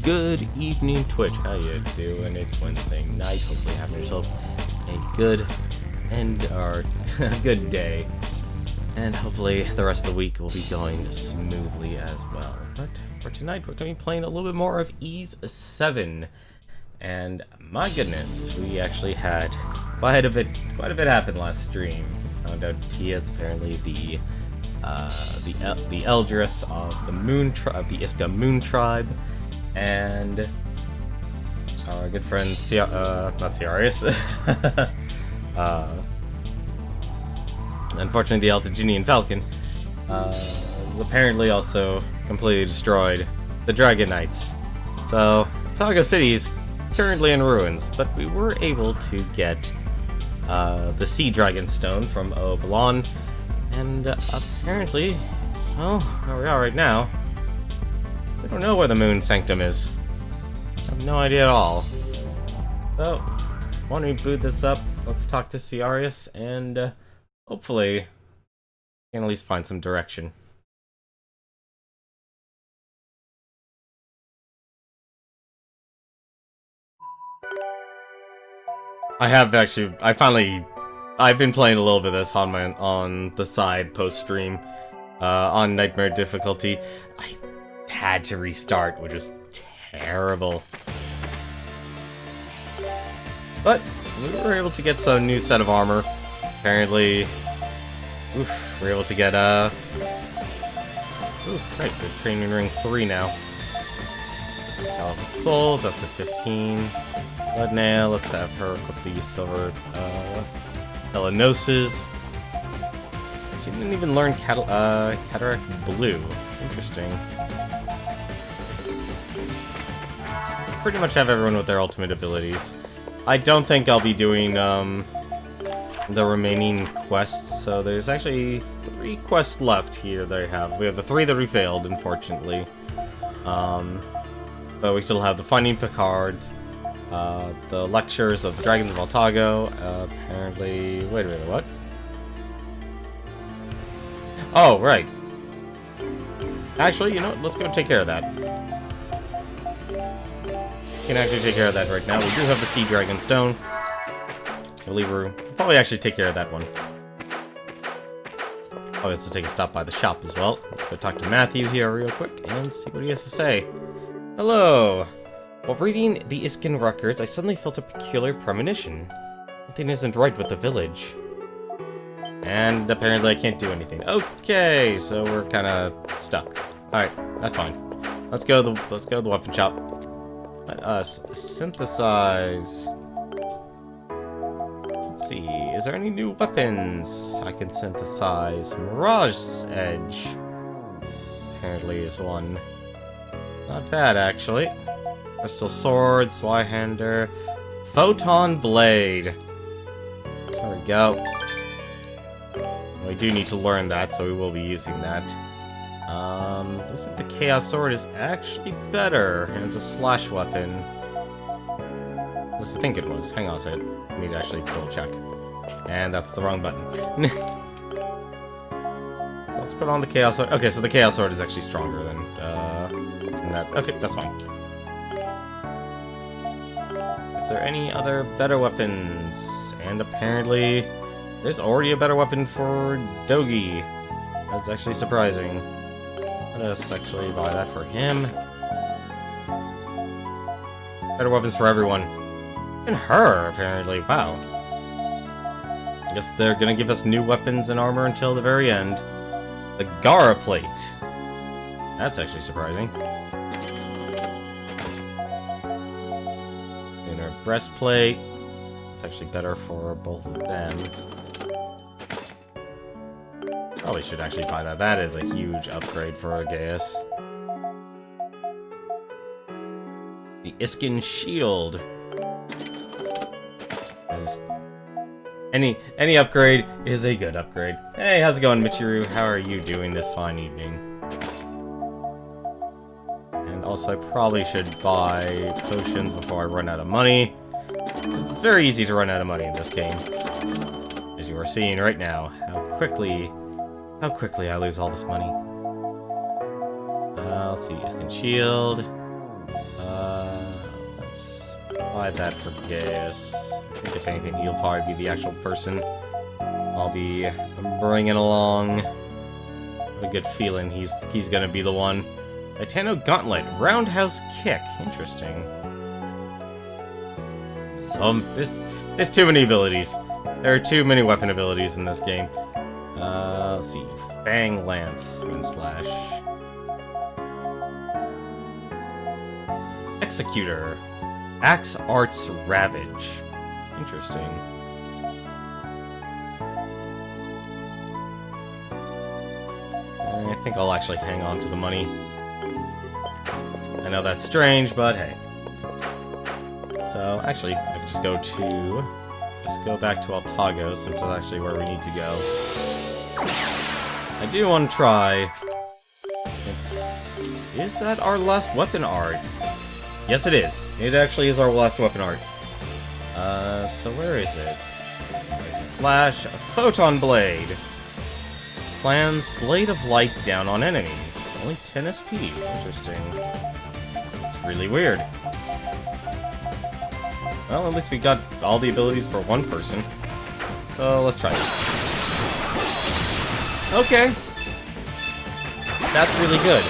Good evening, Twitch. How you doing? It's Wednesday night. Hopefully having yourself a good or good day. And hopefully the rest of the week will be going smoothly as well. But for tonight, we're going to be playing a little bit more of Ys 7. And my goodness, we actually had quite a bit happen last stream. Found out Tia's apparently the Eldress of the Moon of the Iska Moon Tribe, and our good friend not Ciarius. Unfortunately, the Altaginian Falcon apparently also completely destroyed the Dragon Knights. So Tago City is currently in ruins, but we were able to get the Sea Dragon Stone from Obalon, and apparently, well, where we are right now, we don't know where the Moon Sanctum is. I have no idea at all. So, why don't we boot this up? Let's talk to Ciarius, and hopefully, we can at least find some direction. I've been playing a little bit of this on the side post-stream, on Nightmare difficulty. I had to restart, which was terrible. But we were able to get some new set of armor. Apparently, we're able to get right, the Training Ring 3 now. Alpha Souls, that's a 15. Blood Nail, let's have her equip the silver Helenoses. She didn't even learn Cataract Blue. Interesting. Pretty much have everyone with their ultimate abilities. I don't think I'll be doing the remaining quests, so there's actually 3 quests left here that I have. We have the 3 that we failed, unfortunately. But we still have the Finding Picard, the Lectures of the Dragons of Altago, apparently... Wait a minute, what? Oh, right. Actually, you know what? Let's go take care of that. We can actually take care of that right now. We do have the Sea Dragon Stone. I believe we'll probably actually take care of that one. Oh, let's take a stop by the shop as well. Let's go talk to Matthew here real quick and see what he has to say. Hello! While reading the Iskin records, I suddenly felt a peculiar premonition. Something isn't right with the village. And apparently I can't do anything. Okay, so we're kind of stuck. Alright, that's fine. Let's go to the weapon shop. Let us synthesize. Let's see, is there any new weapons I can synthesize? Mirage's Edge apparently is one. Not bad, actually. Crystal Sword, Swyhander, Photon Blade. There we go. We do need to learn that, so we will be using that. Looks like the Chaos Sword is actually better, and it's a slash weapon. Let's think it was. Hang on a second. I need to actually double check. And that's the wrong button. Let's put on the Chaos Sword. Okay, so the Chaos Sword is actually stronger than that. Okay, that's fine. Is there any other better weapons? And apparently, there's already a better weapon for Dogi. That's actually surprising. Let us actually buy that for him. Better weapons for everyone. And her, apparently. Wow. I guess they're gonna give us new weapons and armor until the very end. The Gara Plate. That's actually surprising. Inner Breastplate. It's actually better for both of them. Probably should actually buy that. That is a huge upgrade for Aegeus. The Iskin Shield. Any upgrade is a good upgrade. Hey, how's it going, Michiru? How are you doing this fine evening? And also, I probably should buy potions before I run out of money. It's very easy to run out of money in this game, as you are seeing right now. How quickly I lose all this money. Let's see, Iskin Shield. Buy that for Gaius. I think if anything, he'll probably be the actual person I'll be bringing along. I have a good feeling he's gonna be the one. Titano Gauntlet, Roundhouse Kick. Interesting. So there's too many abilities. There are too many weapon abilities in this game. Let's see. Fang Lance, Swing Slash. Executor. Axe Arts Ravage. Interesting. I think I'll actually hang on to the money. I know that's strange, but hey. So, actually, I can just go back to Altago, since that's actually where we need to go. I do want to try. Is that our last weapon art? Yes, it is. It actually is our last weapon art. So where is it? Poison Slash, Photon Blade. Slams Blade of Light down on enemies. Only 10 SP. Interesting. It's really weird. Well, at least we got all the abilities for one person. So let's try this. Okay. That's really good.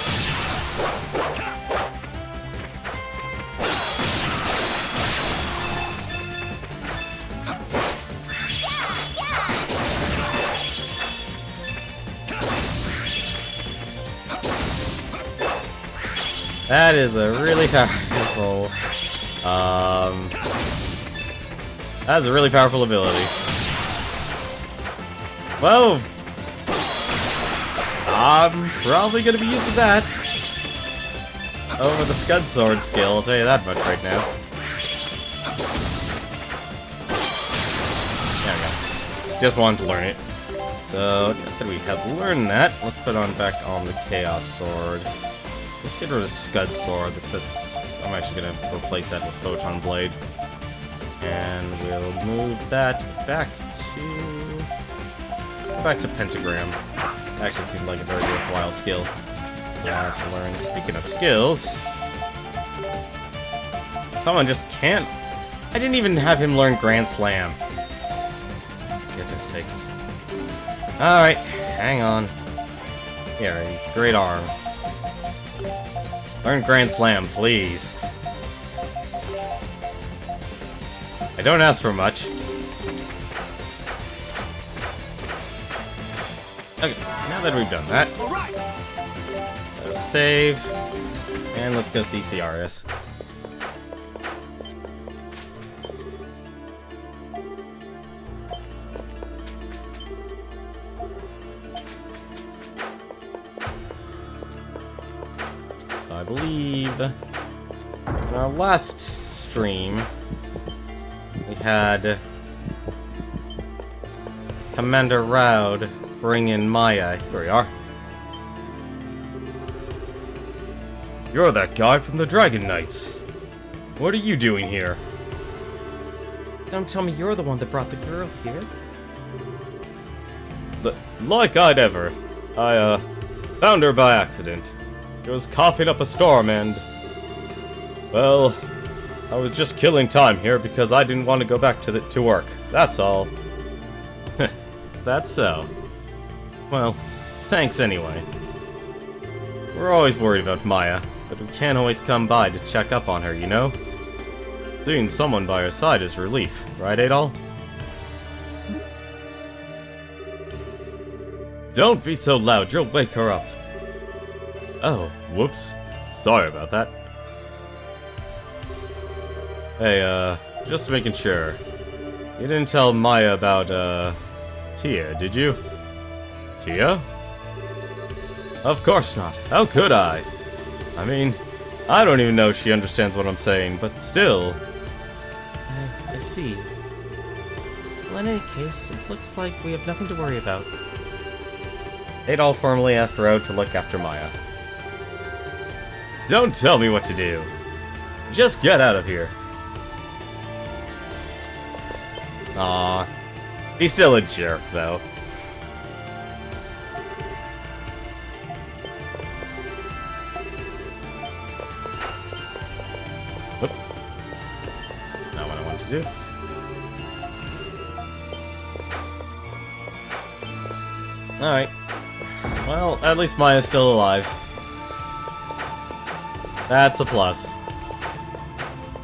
That is a really powerful, that's a really powerful ability. Well, I'm probably gonna be using that over the Scud Sword skill, I'll tell you that much right now. There we go. Just wanted to learn it. So, now that we have learned that, let's put on back on the Chaos Sword. Let's get rid of Scud Sword. I'm actually gonna replace that with Photon Blade. And we'll move that back to Pentagram. Actually seemed like a very worthwhile skill. Yeah, to learn. Speaking of skills, someone just can't. I didn't even have him learn Grand Slam. Get to 6. Alright, hang on. Here, Great Arm. Learn Grand Slam, please. I don't ask for much. Okay, now that we've done that, let's save, and let's go see CRS. So I believe in our last stream, we had Commander Raud bring in Maya. Here we are. You're that guy from the Dragon Knights. What are you doing here? Don't tell me you're the one that brought the girl here. Like I'd ever. I found her by accident. She was coughing up a storm and... well, I was just killing time here because I didn't want to go back to work. That's all. Is that so? Well, thanks anyway. We're always worried about Maya, but we can't always come by to check up on her, you know? Seeing someone by her side is relief, right, Adol? Don't be so loud, you'll wake her up. Oh, whoops. Sorry about that. Hey, just making sure. You didn't tell Maya about, Tia, did you? Tia? Of course not. How could I? I mean, I don't even know if she understands what I'm saying, but still. I see. Well, in any case, it looks like we have nothing to worry about. Adol formally asked Raud to look after Maya. Don't tell me what to do. Just get out of here. Aw. He's still a jerk, though. do. Alright. Well, at least mine is still alive. That's a plus.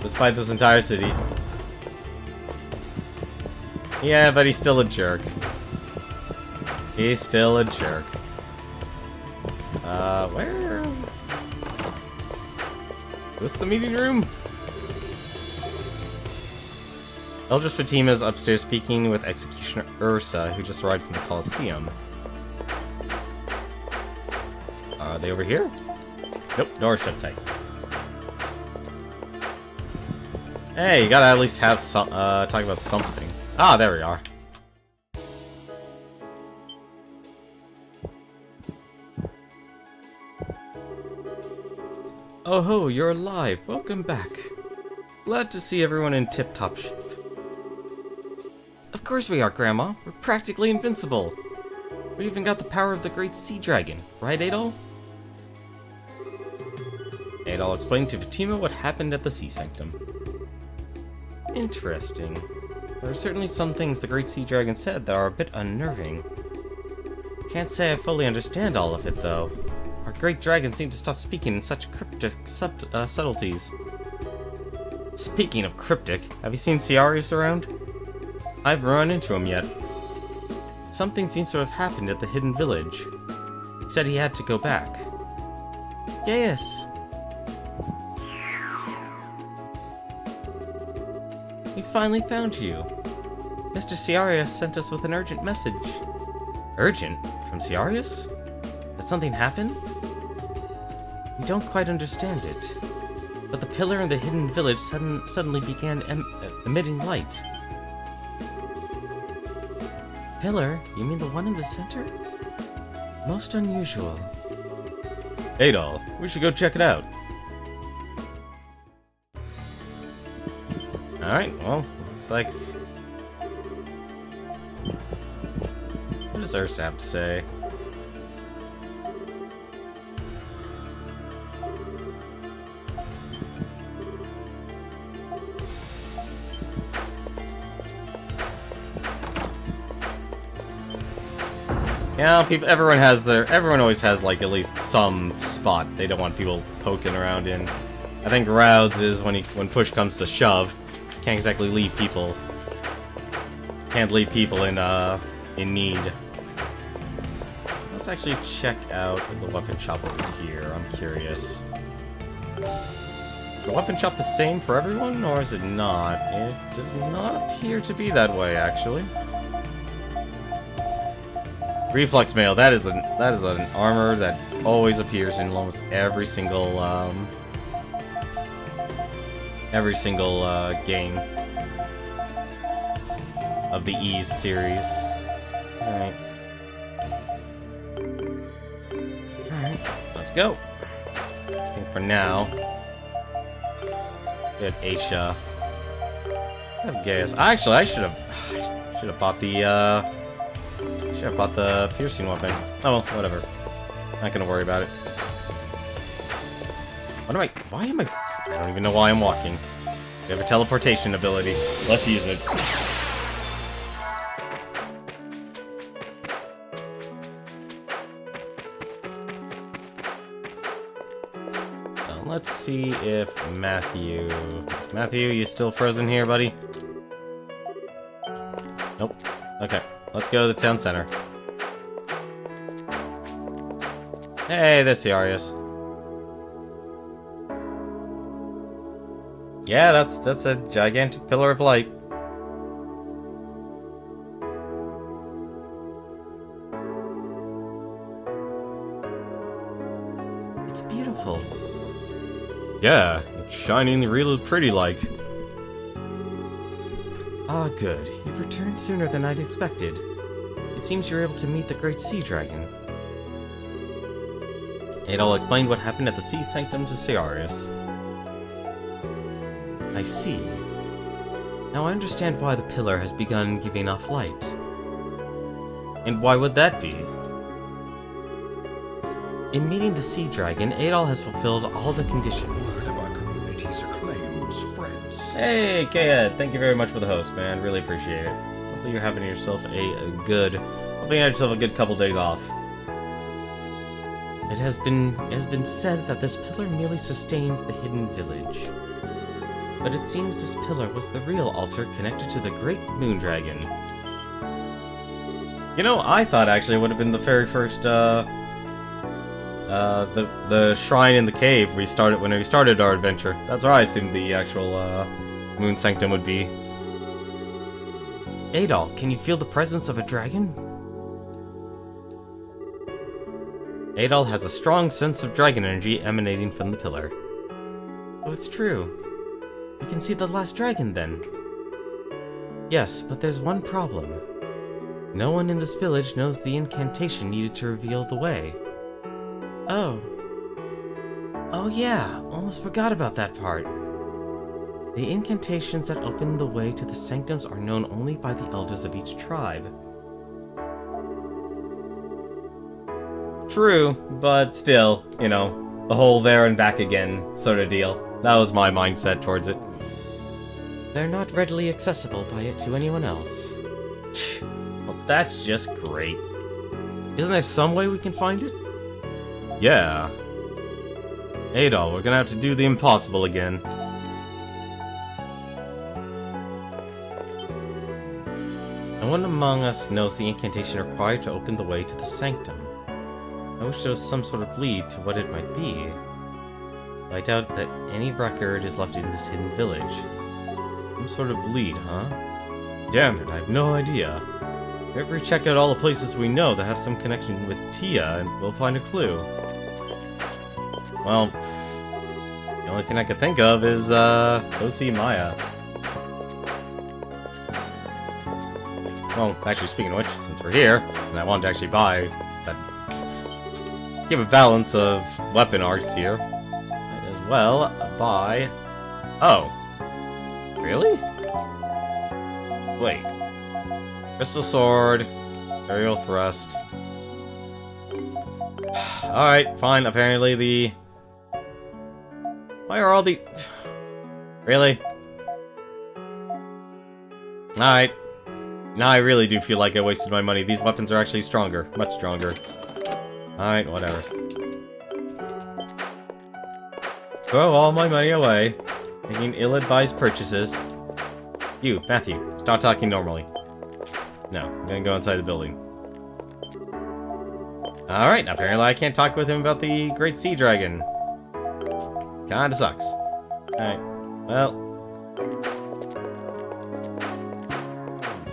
Despite this entire city. Yeah, but he's still a jerk. He's still a jerk. Where? Is this the meeting room? Eldris Fatima is upstairs speaking with Executioner Ursa, who just arrived from the Colosseum. Are they over here? Nope, door shut tight. Hey, you gotta at least have some, talk about something. Ah, there we are. Oh ho, you're alive. Welcome back. Glad to see everyone in tip-top shape. Of course we are, Grandma. We're practically invincible. We even got the power of the great sea dragon, right, Adol? Adol explained to Fatima what happened at the Sea Sanctum. Interesting. There are certainly some things the great sea dragon said that are a bit unnerving. Can't say I fully understand all of it, though. Our great dragon seemed to stop speaking in such cryptic subtleties. Speaking of cryptic, have you seen Ciarius around? I haven't run into him yet. Something seems to have happened at the hidden village. He said he had to go back. Yes. We finally found you. Mr. Ciarius sent us with an urgent message. Urgent? From Ciarius? Did something happen? We don't quite understand it. But the pillar in the hidden village suddenly began emitting light. Pillar? You mean the one in the center? Most unusual. Adol, we should go check it out. Alright, well, looks like... What does Ursa have to say? Yeah, everyone always has, like, at least some spot they don't want people poking around in. I think Raud's is when push comes to shove. Can't exactly leave people. Can't leave people in need. Let's actually check out the weapon shop over here. I'm curious. Is the weapon shop the same for everyone, or is it not? It does not appear to be that way, actually. Reflex mail. That is an armor that always appears in almost every single game of the Ys series. Alright. Alright, let's go. I think for now, we have Aisha. I have Gaius. Actually, I should have bought the piercing weapon. Oh well, whatever. Not gonna worry about it. Why am I don't even know why I'm walking. We have a teleportation ability. Let's use it. Let's see if Matthew... Matthew, you still frozen here, buddy? Nope. Okay, let's go to the town center. Hey, there's Ciarius. Yeah, that's a gigantic pillar of light. It's beautiful. Yeah, it's shining real pretty like. Ah, good. You've returned sooner than I'd expected. It seems you're able to meet the great sea dragon. Adol explained what happened at the Sea Sanctum to Ciarius. I see. Now I understand why the pillar has begun giving off light. And why would that be? In meeting the sea dragon, Adol has fulfilled all the conditions. Word of our community's acclaim spreads. Hey, K-Ed, thank you very much for the host, man. Really appreciate it. Hopefully you're having yourself a good... Hopefully you had yourself a good couple days off. It has been said that this pillar merely sustains the hidden village. But it seems this pillar was the real altar connected to the great moon dragon. You know, I thought actually it would have been the very first, the shrine in the cave when we started our adventure. That's where I assumed the actual, Moon Sanctum would be. Adol, can you feel the presence of a dragon? Adol has a strong sense of dragon energy emanating from the pillar. Oh, it's true. We can see the last dragon, then. Yes, but there's one problem. No one in this village knows the incantation needed to reveal the way. Oh. Oh yeah, almost forgot about that part. The incantations that open the way to the sanctums are known only by the elders of each tribe. True, but still, you know, the whole there and back again sort of deal. That was my mindset towards it. They're not readily accessible by it to anyone else. Well, that's just great. Isn't there some way we can find it? Yeah. Adol, we're gonna have to do the impossible again. No one among us knows the incantation required to open the way to the sanctum. I wish there was some sort of lead to what it might be. I doubt that any record is left in this hidden village. Some sort of lead, huh? Damn it, I have no idea. If we check out all the places we know that have some connection with Tia, and we'll find a clue. Well, the only thing I could think of is, go see Maya. Well, actually, speaking of which, since we're here, and I wanted to actually buy that... give a balance of weapon arts here. Might as well buy... Oh. Really? Wait. Crystal Sword. Aerial Thrust. Alright, fine. Apparently the... Why are all the... Really? Alright. Now I really do feel like I wasted my money. These weapons are actually stronger. Much stronger. Alright, whatever. Throw all my money away. Making ill-advised purchases. You, Matthew, start talking normally. No, I'm gonna go inside the building. Alright, apparently I can't talk with him about the Great Sea Dragon. Kinda sucks. Alright, well...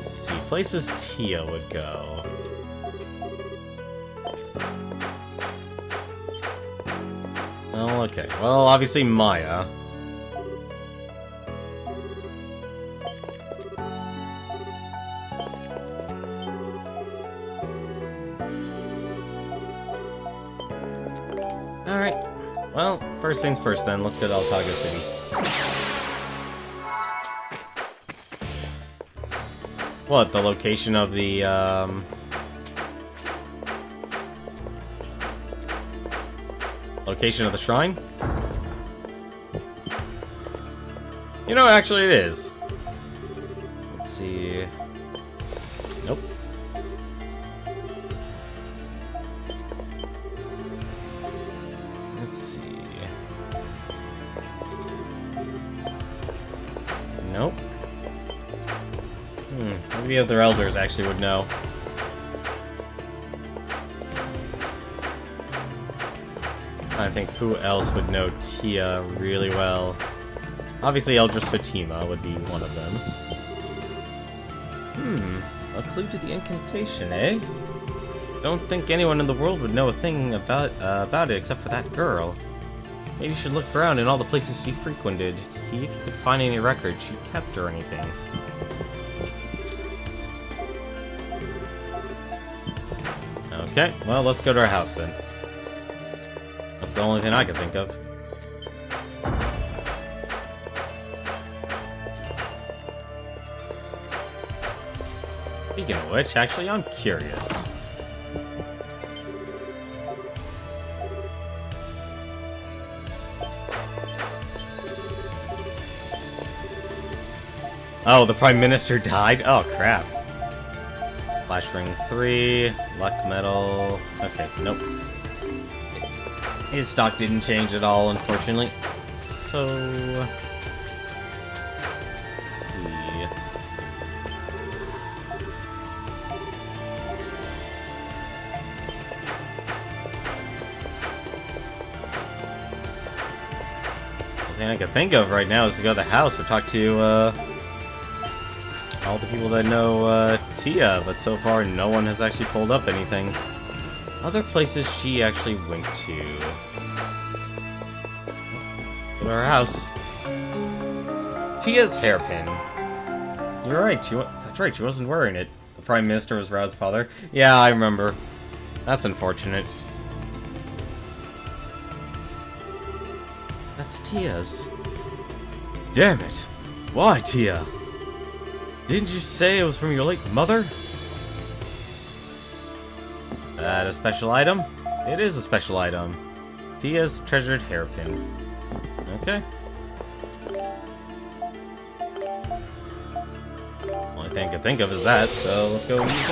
Let's see, places Tia would go. Well, okay. Well, obviously Maya. Alright. Well, first things first then, let's go to Altaga City. What, the location of the, location of the shrine? You know, actually it is. Let's see... Nope. Let's see... Nope. Maybe the other elders actually would know. I think who else would know Tia really well? Obviously Eldris Fatima would be one of them. A clue to the incantation, eh? Don't think anyone in the world would know a thing about it except for that girl. Maybe you should look around in all the places she frequented, see if you could find any records she kept or anything. Okay, well, let's go to our house then. That's the only thing I can think of. Speaking of which, actually, I'm curious. Oh, the Prime Minister died? Oh, crap. Flash Ring 3, Luck Medal... Okay, nope. His stock didn't change at all, unfortunately. So... let's see... The thing I can think of right now is to go to the house or talk to, all the people that know, Tia, but so far no one has actually pulled up anything. Other places she actually went to. Go to her house. Tia's hairpin. You're right, that's right, she wasn't wearing it. The Prime Minister was Rao's father. Yeah, I remember. That's unfortunate. That's Tia's. Damn it! Why, Tia? Didn't you say it was from your late mother? That a special item? It is a special item. Tia's treasured hairpin. Okay. Only thing I can think of is that, so let's go and use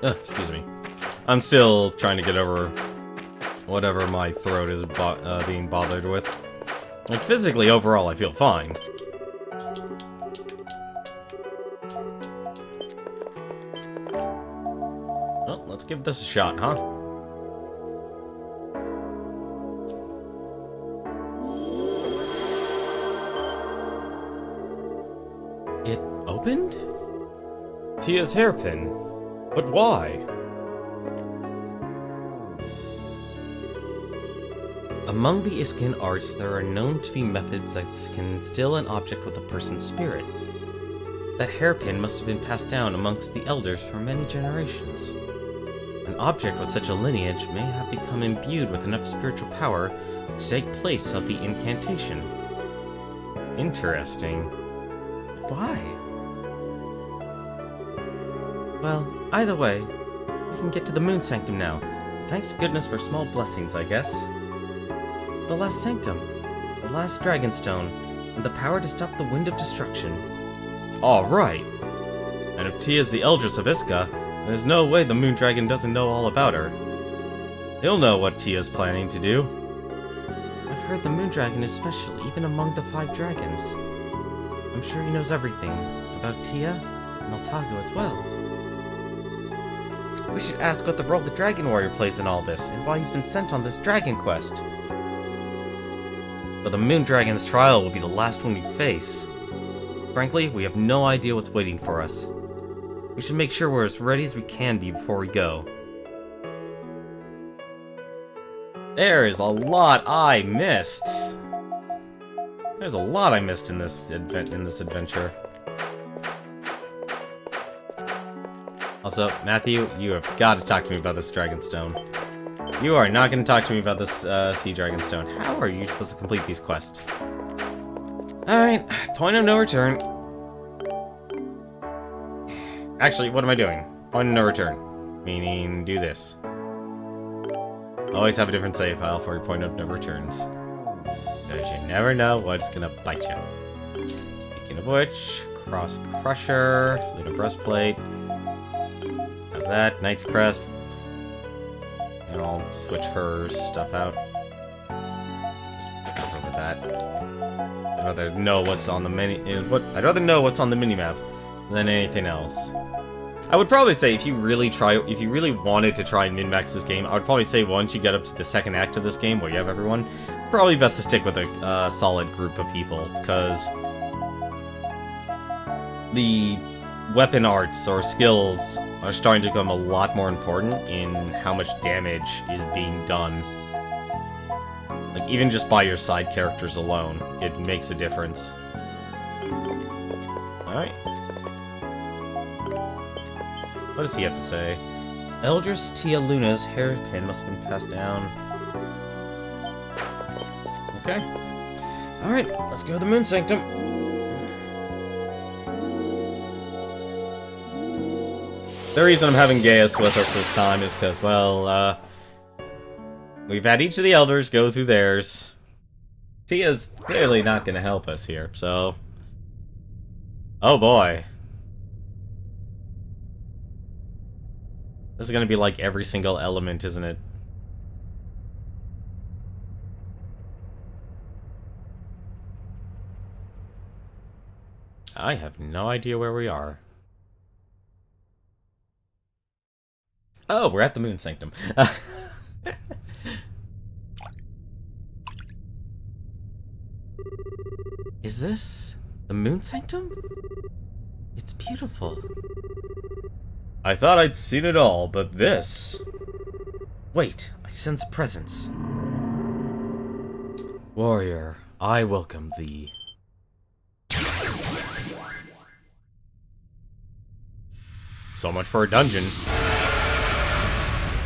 that. Excuse me. I'm still trying to get over whatever my throat is being bothered with. Like, physically, overall, I feel fine. Well, let's give this a shot, huh? It opened? Tia's hairpin. But why? Among the Iskan arts, there are known to be methods that can instill an object with a person's spirit. That hairpin must have been passed down amongst the elders for many generations. An object with such a lineage may have become imbued with enough spiritual power to take place of the incantation. Interesting. Why? Well, either way, we can get to the Moon Sanctum now. Thanks goodness for small blessings, I guess. The last sanctum, the last dragonstone, and the power to stop the wind of destruction. Alright! And if Tia's the Eldress of Iska, there's no way the Moon Dragon doesn't know all about her. He'll know what Tia's planning to do. I've heard the Moon Dragon is special even among the 5 dragons. I'm sure he knows everything about Tia and Altago as well. We should ask what the role the Dragon Warrior plays in all this, and why he's been sent on this dragon quest. But the Moon Dragon's trial will be the last one we face. Frankly, we have no idea what's waiting for us. We should make sure we're as ready as we can be before we go. There is a lot I missed. There's a lot I missed in this adventure. Also, Matthew, you have got to talk to me about this Dragonstone. You are not going to talk to me about this Sea Dragonstone. How are you supposed to complete these quests? Alright, point of no return. Actually, what am I doing? Point of no return. Meaning, do this. Always have a different save file for your point of no returns. Because you never know what's going to bite you. Speaking of which, Cross Crusher, Luna Breastplate. Have that, Knight's Crest. And I'll switch her stuff out. Just over that. I'd rather know what's on the I'd rather know what's on the minimap than anything else. I would probably say if you really wanted to try and min-max this game, I would probably say once you get up to the second act of this game where you have everyone, probably best to stick with a solid group of people, because the weapon arts or skills are starting to become a lot more important in how much damage is being done. Like, even just by your side characters alone, it makes a difference. Alright. What does he have to say? Eldress Tia Luna's hairpin must have been passed down. Okay. Alright, let's go to the Moon Sanctum. The reason I'm having Gaius with us this time is because, well, we've had each of the elders go through theirs. Tia's clearly not gonna help us here, so... Oh boy. This is gonna be like every single element, isn't it? I have no idea where we are. Oh, we're at the Moon Sanctum. Is this the Moon Sanctum? It's beautiful. I thought I'd seen it all, but this... Wait, I sense presence. Warrior, I welcome thee. So much for a dungeon.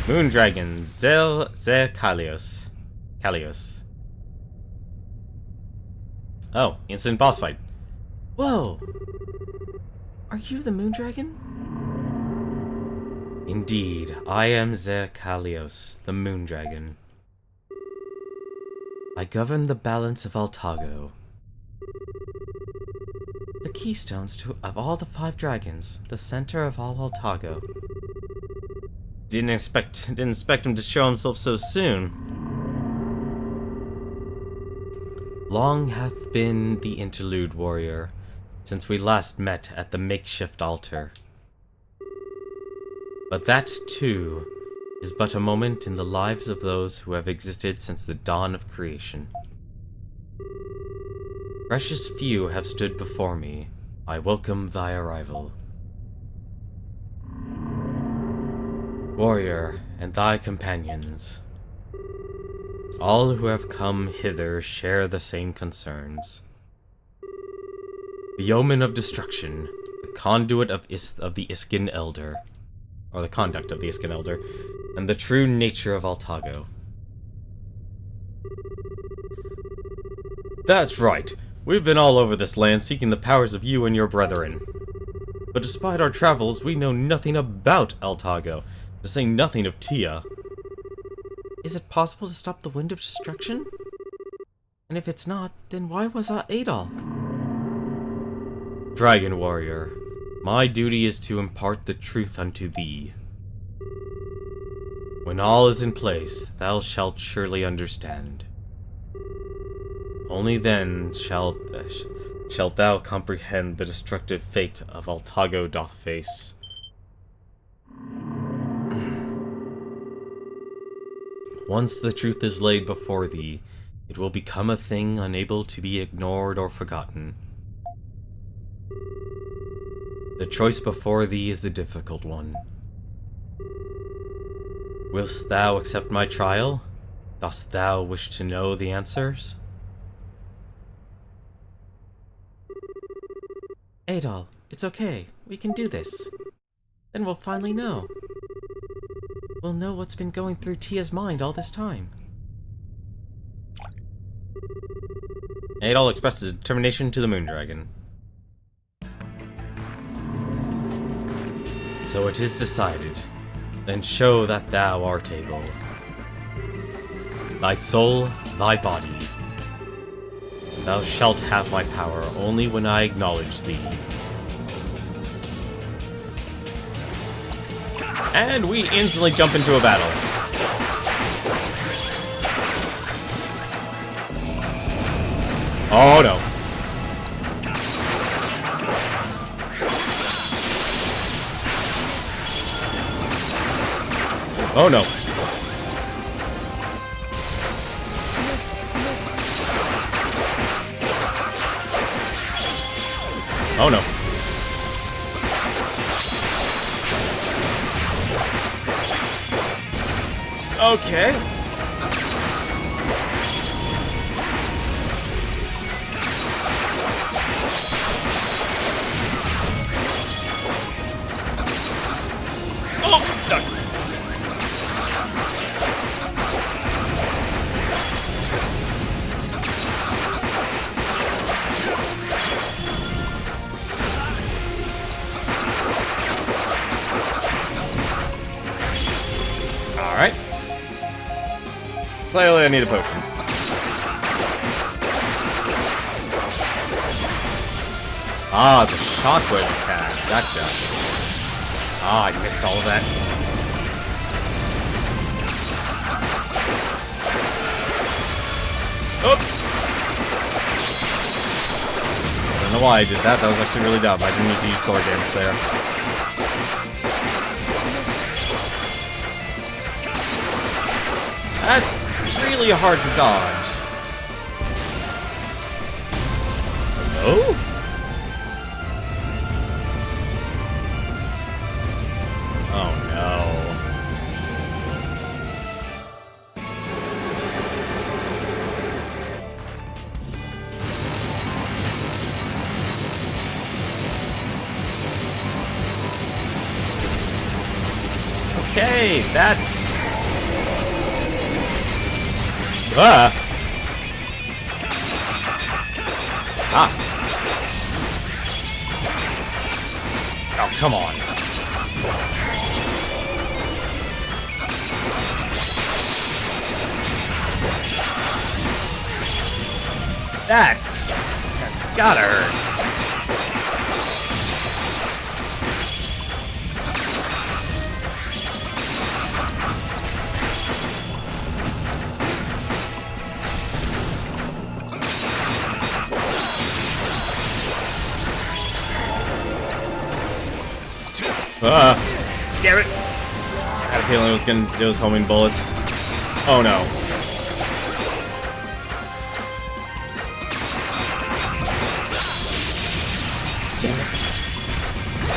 Moon Dragon, Kalios. Oh, instant boss fight. Whoa! Are you the Moon Dragon? Indeed, I am Kalios, the Moon Dragon. I govern the balance of Altago. The keystones of all the 5 dragons, the center of all Altago. Didn't expect him to show himself so soon. Long hath been the interlude, warrior, since we last met at the makeshift altar. But that, too, is but a moment in the lives of those who have existed since the dawn of creation. Precious few have stood before me. I welcome thy arrival. Warrior, and thy companions. All who have come hither share the same concerns. The omen of destruction, the conduit of the Iskin Elder, or the conduct of the Iskin Elder, and the true nature of Altago. That's right. We've been all over this land seeking the powers of you and your brethren. But despite our travels, we know nothing about Altago, to say nothing of Tia. Is it possible to stop the wind of destruction? And if it's not, then why was Adol? Dragon warrior, my duty is to impart the truth unto thee. When all is in place, thou shalt surely understand. Only then shalt thou comprehend the destructive fate of Altago doth face. Once the truth is laid before thee, it will become a thing unable to be ignored or forgotten. The choice before thee is the difficult one. Willst thou accept my trial? Dost thou wish to know the answers? Adol, it's okay. We can do this. Then we'll finally know. We'll know what's been going through Tia's mind all this time. Adol expressed his determination to the Moon Dragon. So it is decided. Then show that thou art able. Thy soul, thy body. Thou shalt have my power only when I acknowledge thee. And we instantly jump into a battle. Oh no. Oh no. Oh no. Okay. Oh, it's stuck. Alright. Clearly I need a potion. Ah, the shockwave attack. Gotcha. Ah, I missed all of that. Oops! I don't know why I did that. That was actually really dumb. I didn't need to use sword dance there. That's really hard to dodge. Oh? Oh no. Okay, that's... Ah! Ah! Oh, come on. That's gotta hurt. Damn it! I had a feeling it was gonna do those homing bullets. Oh no. Damn it.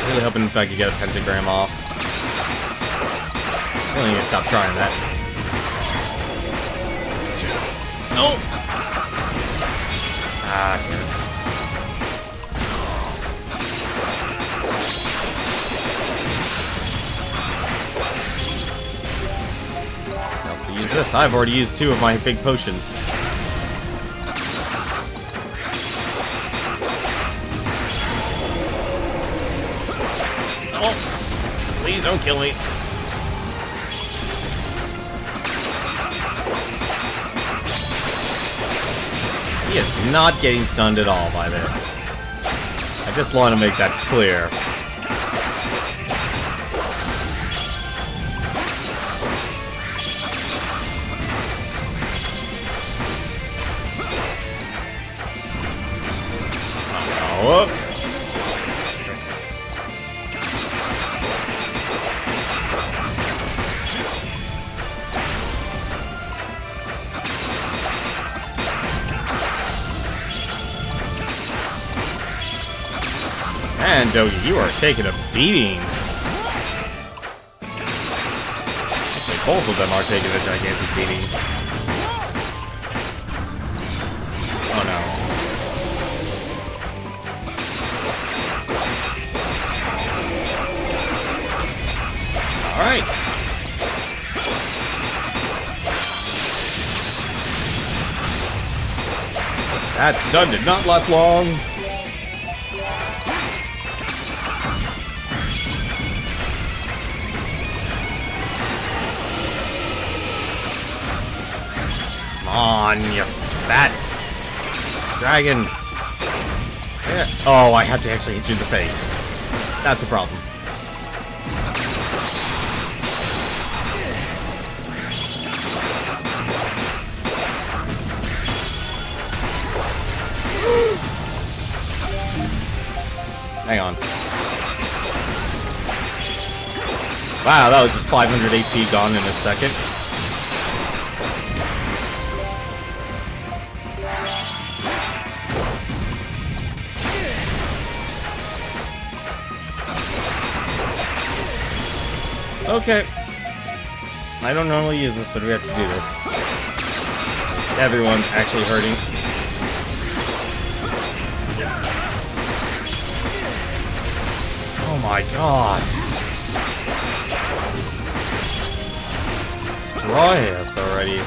Really hoping if I could get a pentagram off. I really need to stop trying that. No! Ah, damn it. Use this. I've already used 2 of my big potions. Oh! Please don't kill me. He is not getting stunned at all by this. I just want to make that clear. Whoop. Man, Dogi, you are taking a beating. Actually, both of them are taking a gigantic beating. Oh no. Alright. That stun did not last long. Come on, you fat dragon. Yeah. Oh, I have to actually hit you in the face. That's a problem. Hang on. Wow, that was just 500 HP gone in a second. Okay. I don't normally use this, but we have to do this. Everyone's actually hurting. Oh my god. Destroy us already.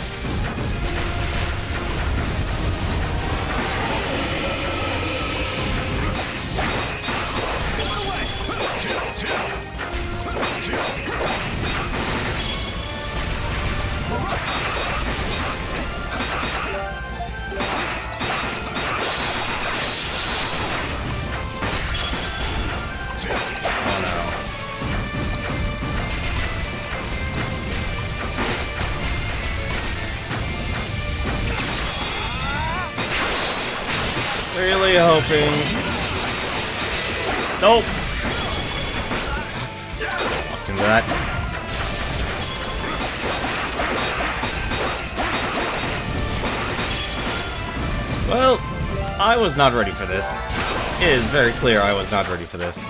really hoping... Nope! Walked into that. Well, I was not ready for this. It is very clear I was not ready for this.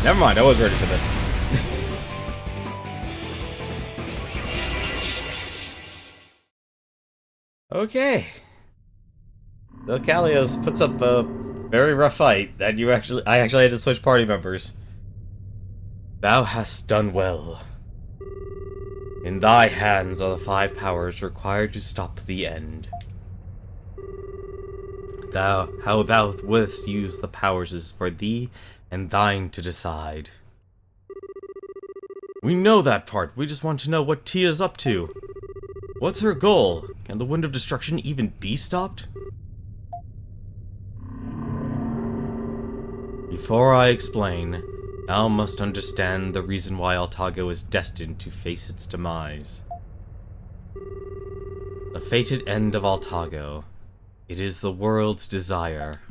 Never mind, I was ready for this. Okay. So Kalios puts up a very rough fight that I actually had to switch party members. Thou hast done well. In thy hands are the 5 powers required to stop the end. How thou wouldst use the powers is for thee and thine to decide. We know that part, we just want to know what Tia's up to. What's her goal? Can the Wind of Destruction even be stopped? Before I explain, thou must understand the reason why Altago is destined to face its demise. The fated end of Altago. It is the world's desire.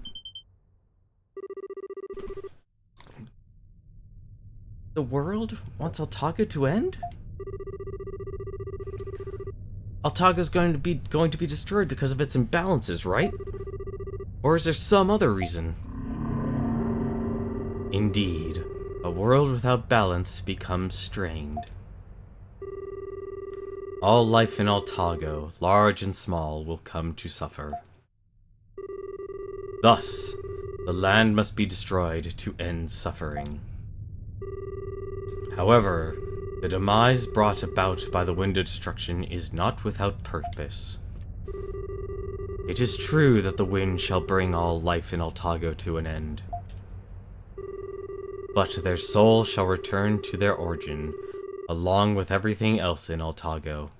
The world wants Altago to end? Altago's going to be destroyed because of its imbalances, right? Or is there some other reason? Indeed, a world without balance becomes strained. All life in Altago, large and small, will come to suffer. Thus, the land must be destroyed to end suffering. However, the demise brought about by the Wind of Destruction is not without purpose. It is true that the wind shall bring all life in Altago to an end. But their soul shall return to their origin, along with everything else in Altago.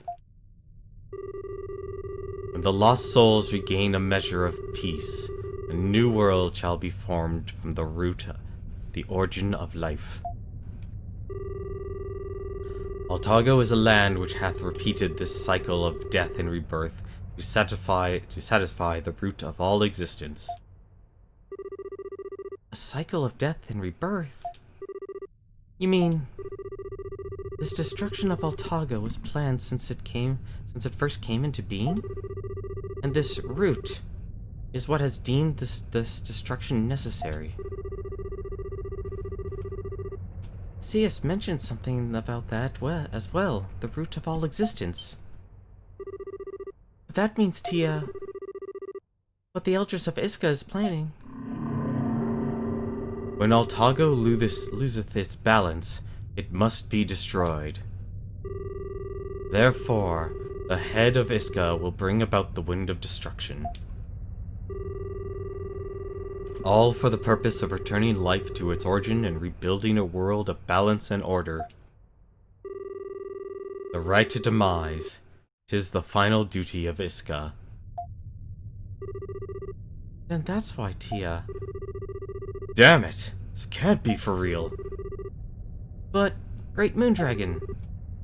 When the lost souls regain a measure of peace, a new world shall be formed from the root, the origin of life. Altago is a land which hath repeated this cycle of death and rebirth to satisfy the root of all existence. A cycle of death and rebirth? You mean, this destruction of Altago was planned since it first came into being? And this root is what has deemed this destruction necessary. CS mentioned something about that as well, the root of all existence. But that means, Tia, what the Eldris of Iska is planning. When Altago loseth its balance, it must be destroyed. Therefore, the head of Iska will bring about the Wind of Destruction. All for the purpose of returning life to its origin and rebuilding a world of balance and order. The right to demise, 'tis the final duty of Iska. Then that's why Tia... Damn it! This can't be for real. But, Great Moondragon,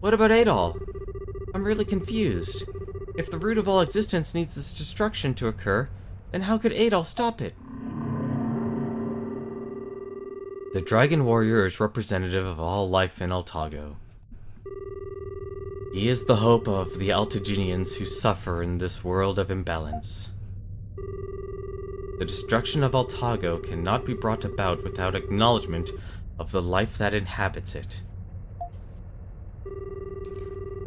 what about Adol? I'm really confused. If the root of all existence needs this destruction to occur, then how could Adol stop it? The Dragon Warrior is representative of all life in Altago. He is the hope of the Altaginians who suffer in this world of imbalance. The destruction of Altago cannot be brought about without acknowledgement of the life that inhabits it.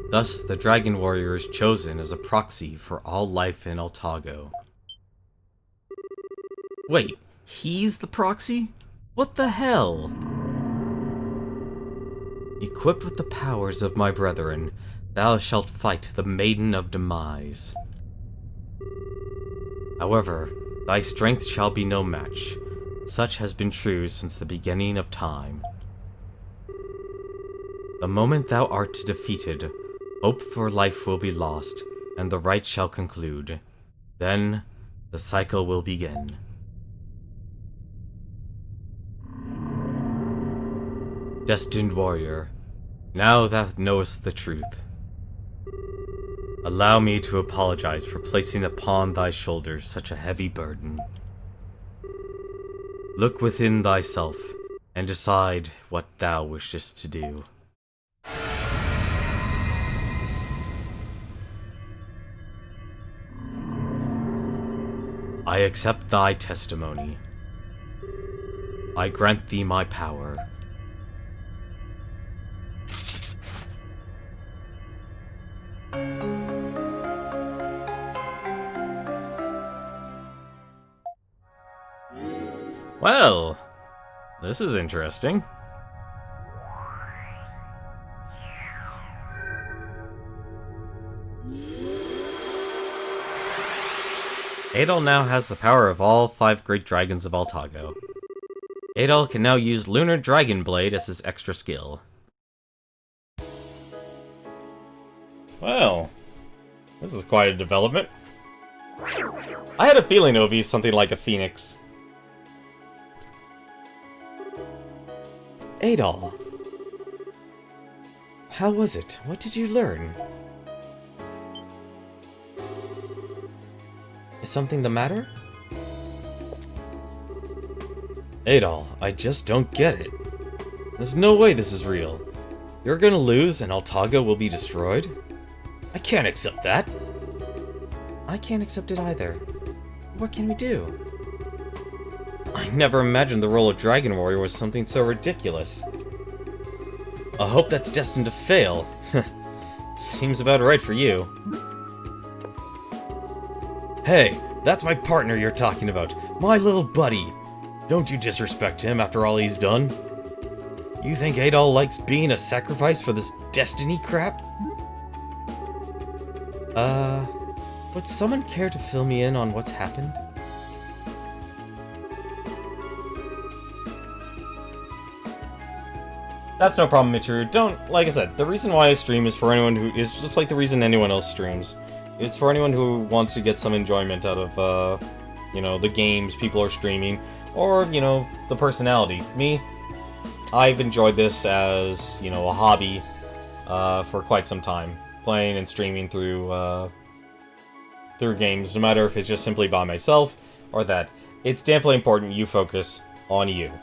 Thus, the Dragon Warrior is chosen as a proxy for all life in Altago. Wait, he's the proxy? What the hell? Equipped with the powers of my brethren, thou shalt fight the Maiden of Demise. However, thy strength shall be no match. Such has been true since the beginning of time. The moment thou art defeated, hope for life will be lost, and the rite shall conclude. Then, the cycle will begin. Destined warrior, now thou knowest the truth. Allow me to apologize for placing upon thy shoulders such a heavy burden. Look within thyself, and decide what thou wishest to do. I accept thy testimony. I grant thee my power. Well, this is interesting. Adol now has the power of all 5 great dragons of Altago. Adol can now use Lunar Dragon Blade as his extra skill. Well, this is quite a development. I had a feeling it would be something like a phoenix. Adol, how was it? What did you learn? Is something the matter? Adol, I just don't get it. There's no way this is real. You're gonna lose and Altago will be destroyed? I can't accept that. I can't accept it either. What can we do? I never imagined the role of Dragon Warrior was something so ridiculous. I hope that's destined to fail. Seems about right for you. Hey, that's my partner you're talking about. My little buddy. Don't you disrespect him after all he's done. You think Adol likes being a sacrifice for this destiny crap? Would someone care to fill me in on what's happened? That's no problem, Michiru. Like I said, the reason why I stream is for anyone who is just like the reason anyone else streams. It's for anyone who wants to get some enjoyment out of, you know, the games people are streaming, or, you know, the personality. Me, I've enjoyed this as, you know, a hobby, for quite some time. Playing and streaming through games, no matter if it's just simply by myself, or that. It's definitely important you focus on you.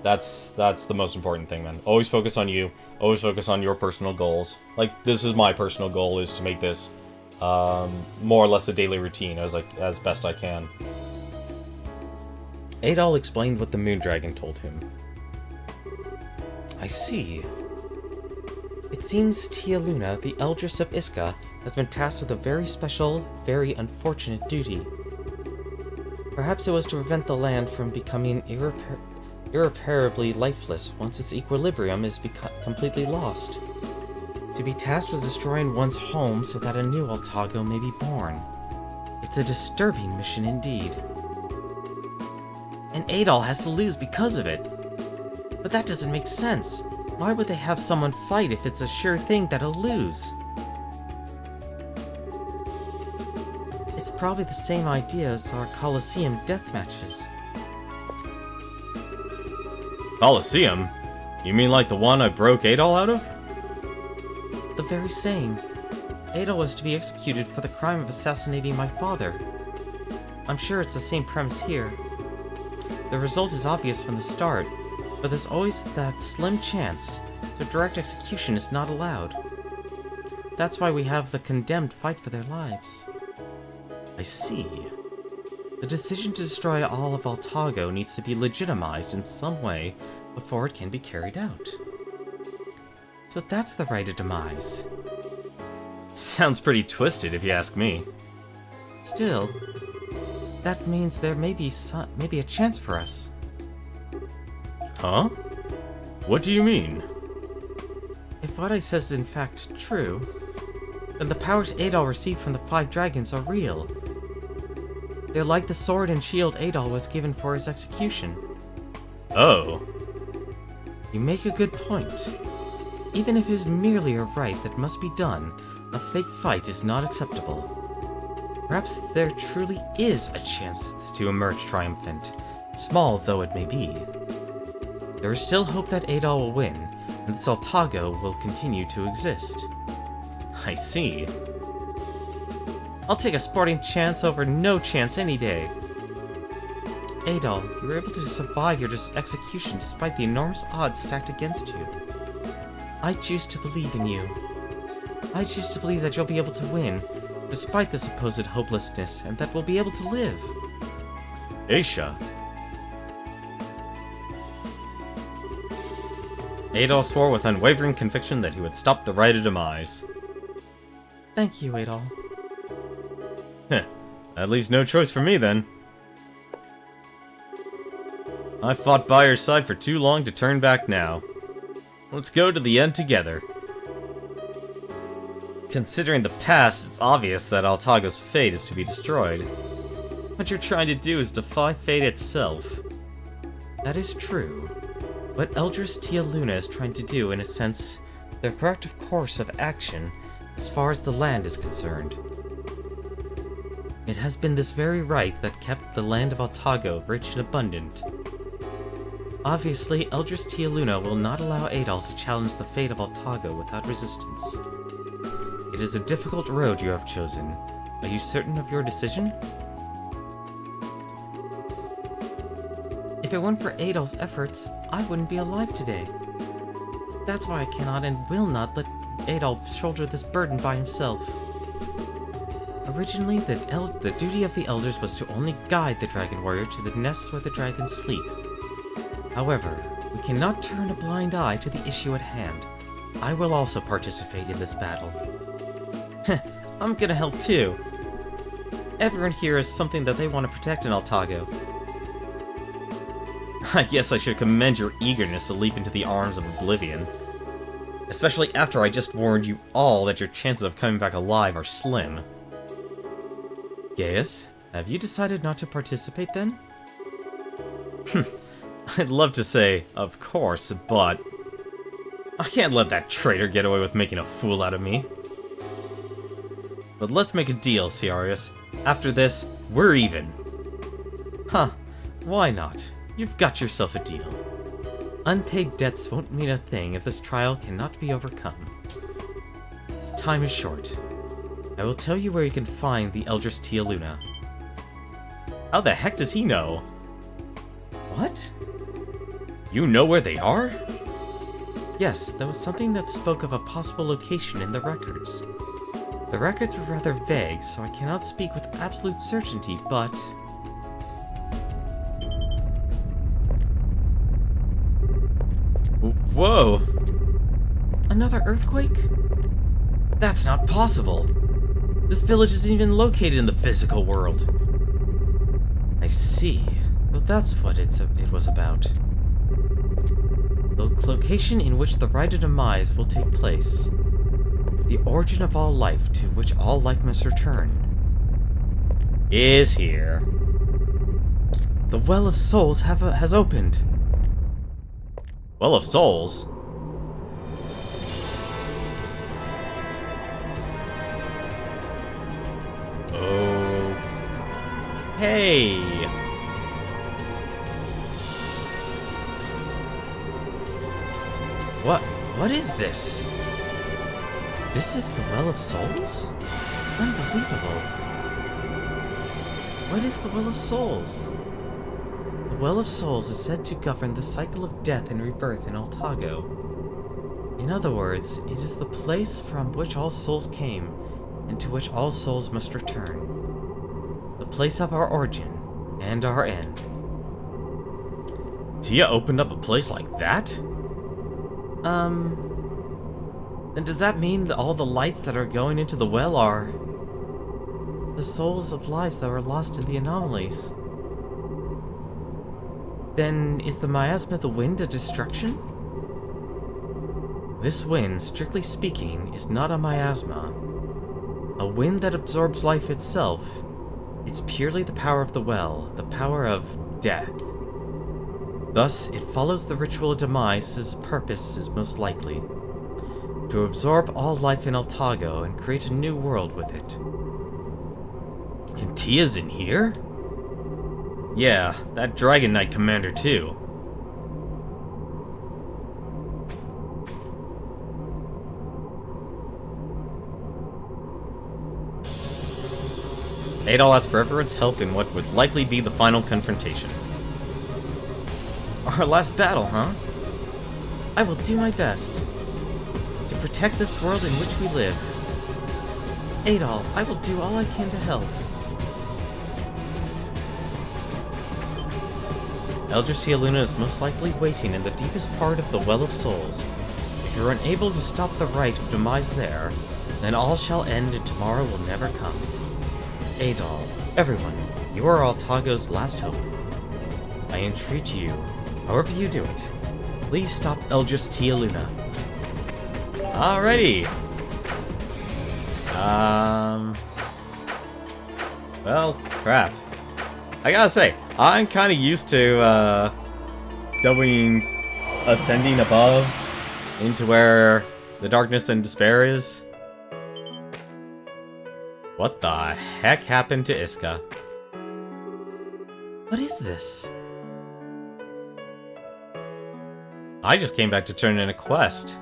That's the most important thing, man. Always focus on you. Always focus on your personal goals. Like, this is my personal goal, is to make this more or less a daily routine as best I can. Adol explained what the Moon Dragon told him. I see. It seems Tia Luna, the Eldress of Iska, has been tasked with a very special, very unfortunate duty. Perhaps it was to prevent the land from becoming irreparably lifeless once its equilibrium is completely lost. To be tasked with destroying one's home so that a new Altago may be born. It's a disturbing mission indeed. And Adol has to lose because of it. But that doesn't make sense. Why would they have someone fight if it's a sure thing that he'll lose? It's probably the same idea as our Colosseum death matches. Colosseum? You mean like the one I broke Adol out of? The very same. Adol was to be executed for the crime of assassinating my father. I'm sure it's the same premise here. The result is obvious from the start, but there's always that slim chance, so direct execution is not allowed. That's why we have the condemned fight for their lives. I see. The decision to destroy all of Altago needs to be legitimized in some way before it can be carried out. So that's the right of demise. Sounds pretty twisted if you ask me. Still, that means there may be a chance for us. Huh? What do you mean? If what I say is in fact true, then the powers Adol received from the 5 dragons are real. They're like the sword and shield Adol was given for his execution. Oh. You make a good point. Even if it is merely a rite that must be done, a fake fight is not acceptable. Perhaps there truly is a chance to emerge triumphant, small though it may be. There is still hope that Adol will win, and this Altago will continue to exist. I see. I'll take a sporting chance over no chance any day. Adol, you were able to survive your execution despite the enormous odds stacked against you. I choose to believe in you. I choose to believe that you'll be able to win, despite the supposed hopelessness, and that we'll be able to live. Aisha. Adol swore with unwavering conviction that he would stop the Rite of Demise. Thank you, Adol. Heh, that leaves no choice for me then. I fought by your side for too long to turn back now. Let's go to the end together. Considering the past, it's obvious that Altago's fate is to be destroyed. What you're trying to do is defy fate itself. That is true. What Eldris Tia Luna is trying to do, in a sense, their corrective course of action as far as the land is concerned. It has been this very right that kept the land of Altago rich and abundant. Obviously, Eldris Tia Luna will not allow Adol to challenge the fate of Altago without resistance. It is a difficult road you have chosen. Are you certain of your decision? If it weren't for Adol's efforts, I wouldn't be alive today. That's why I cannot and will not let Adol shoulder this burden by himself. Originally, the duty of the elders was to only guide the dragon warrior to the nests where the dragons sleep. However, we cannot turn a blind eye to the issue at hand. I will also participate in this battle. Heh, I'm gonna help too. Everyone here has something that they want to protect in Altago. I guess I should commend your eagerness to leap into the arms of oblivion. Especially after I just warned you all that your chances of coming back alive are slim. Gaius, have you decided not to participate then? I'd love to say, of course, but I can't let that traitor get away with making a fool out of me. But let's make a deal, Ciarius. After this, we're even. Huh, why not? You've got yourself a deal. Unpaid debts won't mean a thing if this trial cannot be overcome. Time is short. I will tell you where you can find the Eldris Tia Luna. How the heck does he know? What? You know where they are? Yes, there was something that spoke of a possible location in the records. The records were rather vague, so I cannot speak with absolute certainty, but... Whoa! Another earthquake? That's not possible! This village isn't even located in the physical world. I see. So that's what it was about. The location in which the Rite of Demise will take place. The origin of all life, to which all life must return, is here. The Well of Souls has opened. Well of Souls? Oh. Hey! What is this? This is the Well of Souls? Unbelievable. What is the Well of Souls? The Well of Souls is said to govern the cycle of death and rebirth in Altago. In other words, it is the place from which all souls came, and to which all souls must return. The place of our origin, and our end. Tia opened up a place like that? Then does that mean that all the lights that are going into the well are the souls of lives that were lost in the anomalies? Then is the miasma the wind of destruction? This wind, strictly speaking, is not a miasma. A wind that absorbs life itself. It's purely the power of the well, the power of death. Thus, it follows the ritual demise's purpose is most likely to absorb all life in Altago and create a new world with it. And Tia's in here? Yeah, that Dragon Knight commander too. Adol asks for everyone's help in what would likely be the final confrontation. Our last battle, huh? I will do my best to protect this world in which we live. Adol, I will do all I can to help. Eldritch Tia Luna is most likely waiting in the deepest part of the Well of Souls. If you are unable to stop the rite of demise there, then all shall end and tomorrow will never come. Adol, everyone, you are Altago's last hope. I entreat you, however you do it, please stop Eldritch Tia Luna. Alrighty. Well, crap. I gotta say, I'm kind of used to, ascending above into where the darkness and despair is. What the heck happened to Iska? What is this? I just came back to turn in a quest.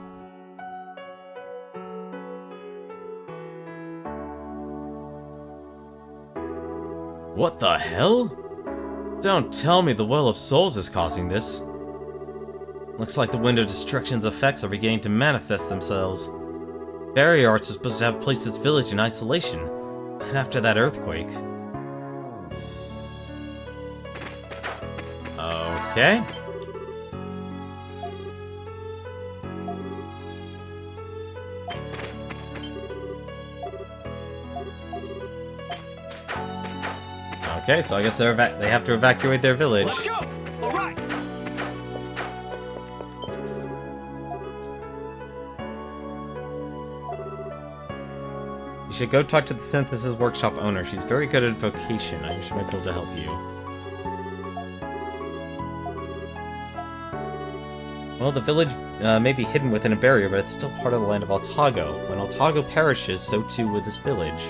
What the hell? Don't tell me the Well of Souls is causing this. Looks like the Wind of Destruction's effects are beginning to manifest themselves. Barrier Arts is supposed to have placed its village in isolation, and after that earthquake. Okay. Okay, so I guess they have to evacuate their village. Let's go! All right. You should go talk to the Synthesis Workshop owner. She's very good at vocation. I should be able to help you. Well, the village may be hidden within a barrier, but it's still part of the land of Altago. When Altago perishes, so too will this village.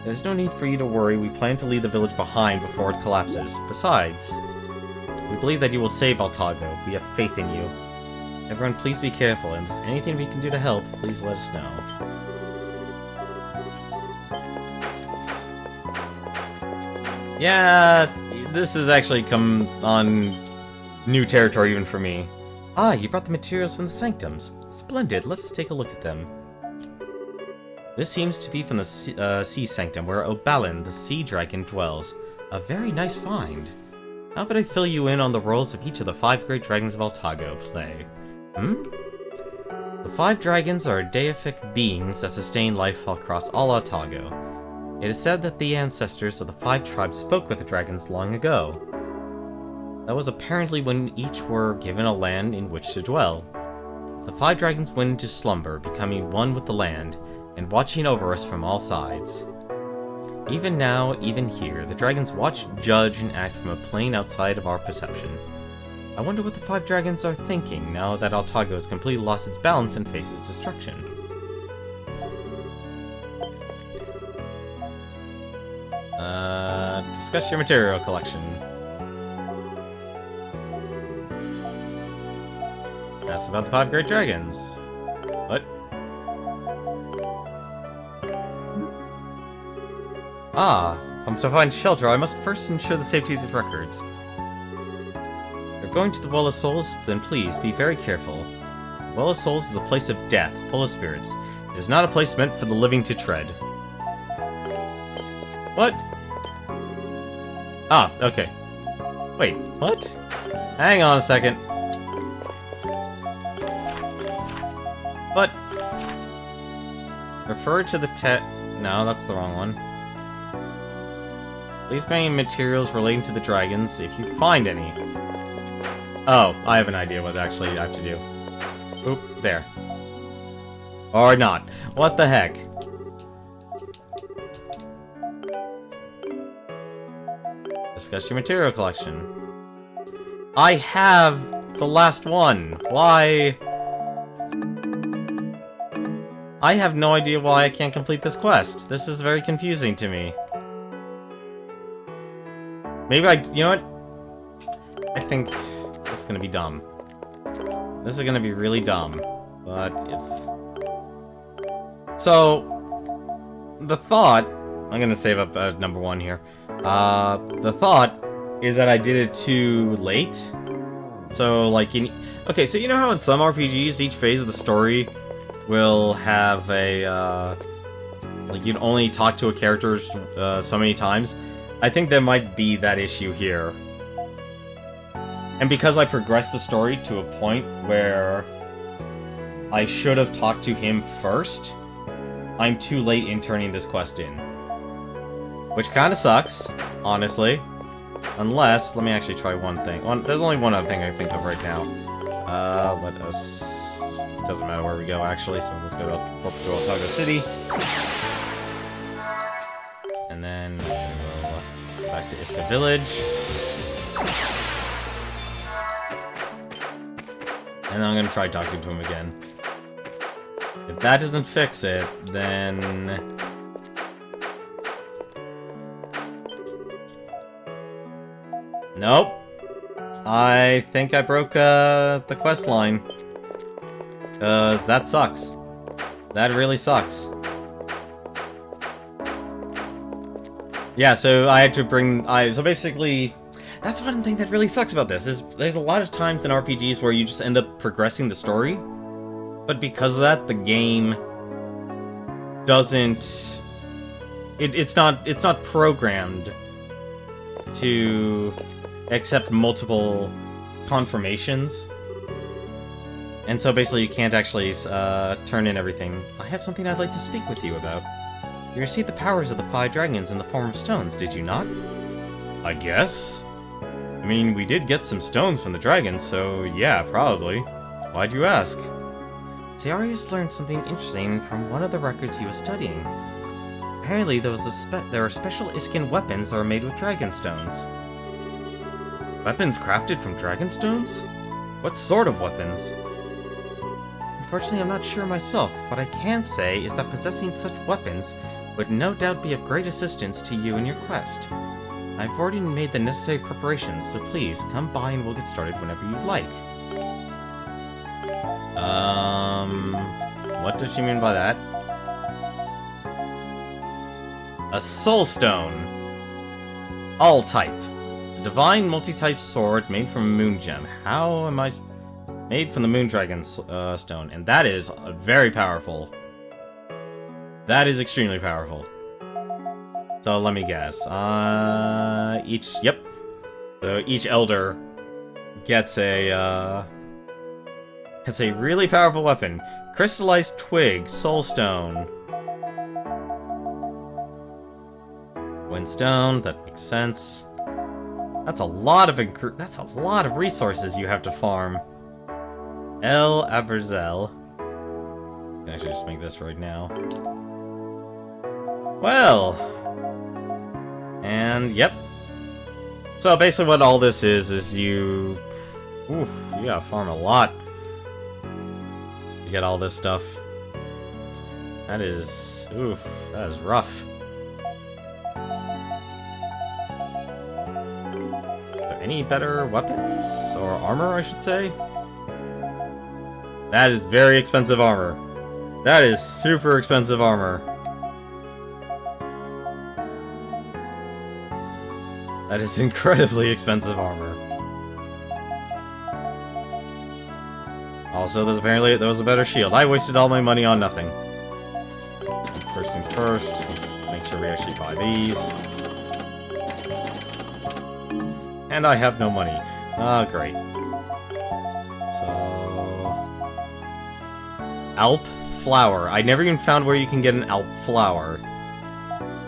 There's no need for you to worry. We plan to leave the village behind before it collapses. Besides, we believe that you will save Altago. We have faith in you. Everyone, please be careful, and if there's anything we can do to help, please let us know. Yeah, this has actually come on new territory even for me. Ah, you brought the materials from the Sanctums. Splendid, let us take a look at them. This seems to be from the Sea Sanctum, where Obalin, the Sea Dragon, dwells. A very nice find. How about I fill you in on the roles of each of the 5 great dragons of Altago? Play. The 5 dragons are deific beings that sustain life across all Altago. It is said that the ancestors of the 5 tribes spoke with the dragons long ago. That was apparently when each were given a land in which to dwell. The 5 dragons went into slumber, becoming one with the land, and watching over us from all sides. Even now, even here, the dragons watch, judge, and act from a plane outside of our perception. I wonder what the 5 dragons are thinking now that Altago has completely lost its balance and faces destruction. Discuss your material collection. Ask about the 5 great dragons. What? Ah, to find shelter, I must first ensure the safety of the records. You're going to the Well of Souls? Then please, be very careful. The Well of Souls is a place of death, full of spirits. It is not a place meant for the living to tread. What? Ah, okay. Wait, what? Hang on a second. What? Refer to the No, that's the wrong one. Please bring materials relating to the dragons, if you find any. Oh, I have an idea what actually I have to do. Oop, there. Or not. What the heck? Discuss your material collection. I have the last one. Why? I have no idea why I can't complete this quest. This is very confusing to me. Maybe you know what? I think this is gonna be dumb. This is gonna be really dumb. But if... So, the thought... I'm gonna save up number 1 here. The thought is that I did it too late. So, like, okay, so you know how in some RPGs, each phase of the story will have a, like, you'd only talk to a character so many times? I think there might be that issue here. And because I progressed the story to a point where I should have talked to him first, I'm too late in turning this quest in. Which kind of sucks, honestly. Unless, let me actually try one thing. There's only one other thing I can think of right now. Let us... It doesn't matter where we go, actually, so let's go to Otago City. And then we'll go back to Iska Village. And I'm gonna try talking to him again. If that doesn't fix it, then... Nope. I think I broke the quest line. That sucks. That really sucks. Yeah, so I had to bring... So basically... That's one thing that really sucks about this, is there's a lot of times in RPGs where you just end up progressing the story, but because of that, the game doesn't... It's not programmed to accept multiple confirmations. And so basically you can't actually turn in everything. I have something I'd like to speak with you about. You received the powers of the 5 dragons in the form of stones, did you not? I guess? I mean, we did get some stones from the dragons, so yeah, probably. Why'd you ask? Zearius learned something interesting from one of the records he was studying. Apparently there are special Iskan weapons that are made with dragon stones. Weapons crafted from dragon stones? What sort of weapons? Unfortunately, I'm not sure myself. What I can say is that possessing such weapons would no doubt be of great assistance to you in your quest. I've already made the necessary preparations, so please, come by and we'll get started whenever you'd like. What does she mean by that? A soul stone. All type. A divine multi-type sword made from a moon gem. How am I... Made from the moon dragon stone. And that is very powerful. That is extremely powerful. So let me guess. Yep. So each elder gets a really powerful weapon. Crystallized twig, soulstone. Windstone, that makes sense. That's a lot of resources you have to farm. El Aberzel. I can actually just make this right now. Well. And, yep. So basically what all this is you... Oof, you gotta farm a lot. You get all this stuff. That is... Oof, that is rough. Are there any better weapons? Or armor, I should say? That is very expensive armor. That is super expensive armor. That is incredibly expensive armor. Also, there was a better shield. I wasted all my money on nothing. First things first, let's make sure we actually buy these. And I have no money. Ah, great. Alp flower. I never even found where you can get an alp flower.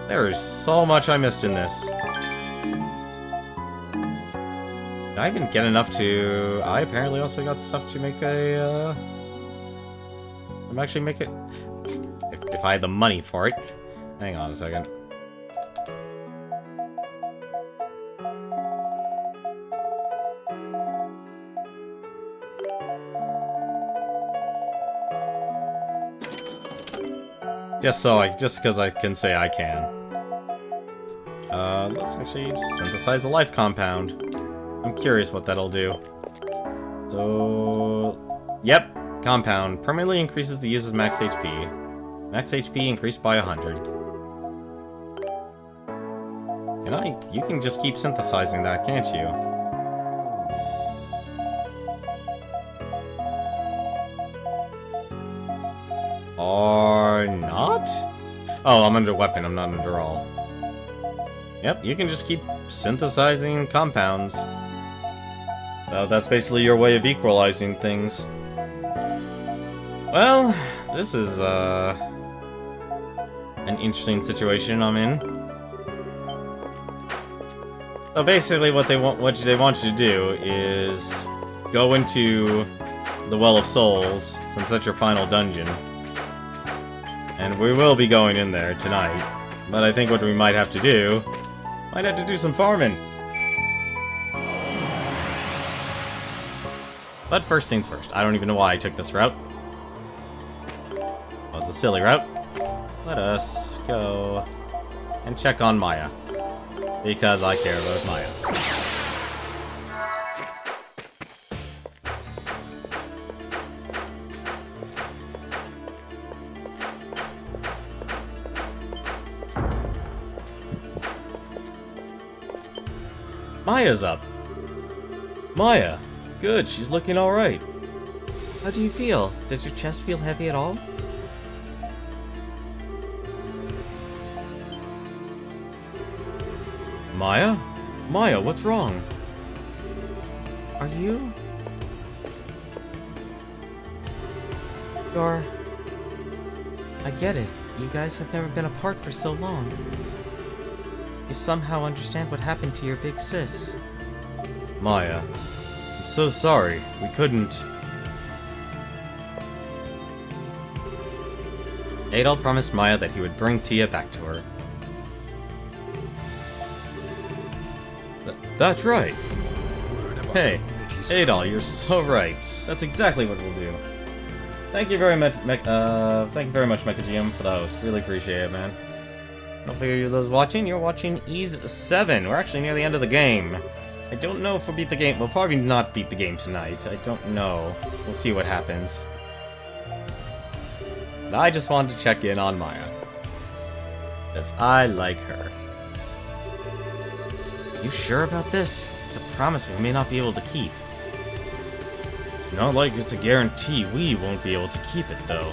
There is so much I missed in this. Did I even get enough to... I apparently also got stuff to make a, actually make it... If I had the money for it. Hang on a second. Just because I can say I can. Let's actually just synthesize a life compound. I'm curious what that'll do. So... Yep, compound. Permanently increases the user's max HP. Max HP increased by 100. You can just keep synthesizing that, can't you? Or not? Oh, I'm under weapon, I'm not under all. Yep, you can just keep synthesizing compounds. So that's basically your way of equalizing things. Well, this is, an interesting situation I'm in. So basically what they want you to do is go into the Well of Souls, since that's your final dungeon. And we will be going in there tonight. But I think what we might have to do some farming. But first things first. I don't even know why I took this route. It was a silly route. Let us go and check on Maya. Because I care about Maya. Maya's up. Maya. Good, she's looking alright. How do you feel? Does your chest feel heavy at all? Maya? Maya, what's wrong? Are you? I get it. You guys have never been apart for so long. You somehow understand what happened to your big sis. Maya, I'm so sorry. We couldn't... Adol promised Maya that he would bring Tia back to her. That's right. Hey, Adol, you're so right. That's exactly what we'll do. Thank you very much, Mecha GM, for the host. Really appreciate it, man. Don't figure those watching, you're watching Ease 7. We're actually near the end of the game. I don't know if we'll beat the game. We'll probably not beat the game tonight. I don't know. We'll see what happens. But I just wanted to check in on Maya. Because I like her. You sure about this? It's a promise we may not be able to keep. It's not like it's a guarantee we won't be able to keep it, though.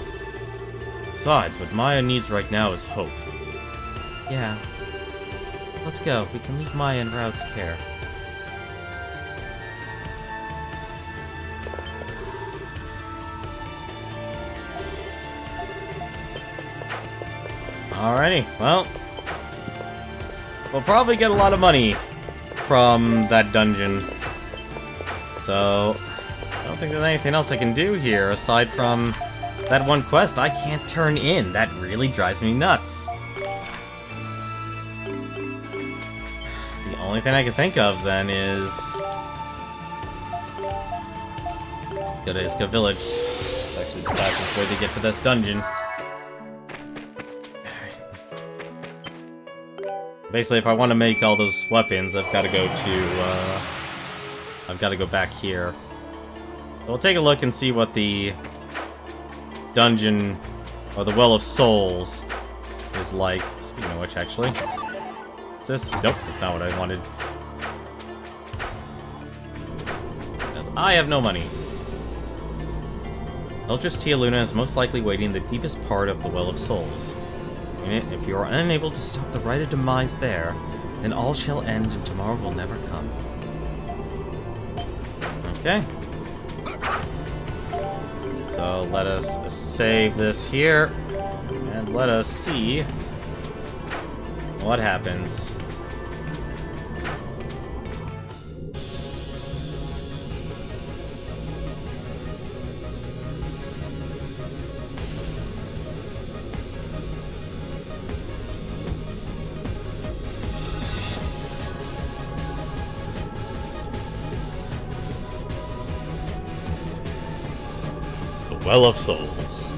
Besides, what Maya needs right now is hope. Yeah. Let's go. We can leave Maya in Raud's care. Alrighty, well... We'll probably get a lot of money from that dungeon. So... I don't think there's anything else I can do here, aside from that one quest I can't turn in. That really drives me nuts. The only thing I can think of, then, is... Let's go to Iska Village. It's actually the fastest way to get to this dungeon. Basically, if I want to make all those weapons, I've got to go to, I've got to go back here. So we'll take a look and see what the dungeon, or the Well of Souls, is like. Speaking of which, actually. Is this? Nope, that's not what I wanted. Because I have no money. Eldritch Tia Luna is most likely waiting in the deepest part of the Well of Souls. In it, if you are unable to stop the rite of demise there, then all shall end and tomorrow will never come. Okay. So let us save this here, and let us see what happens. Well of Souls.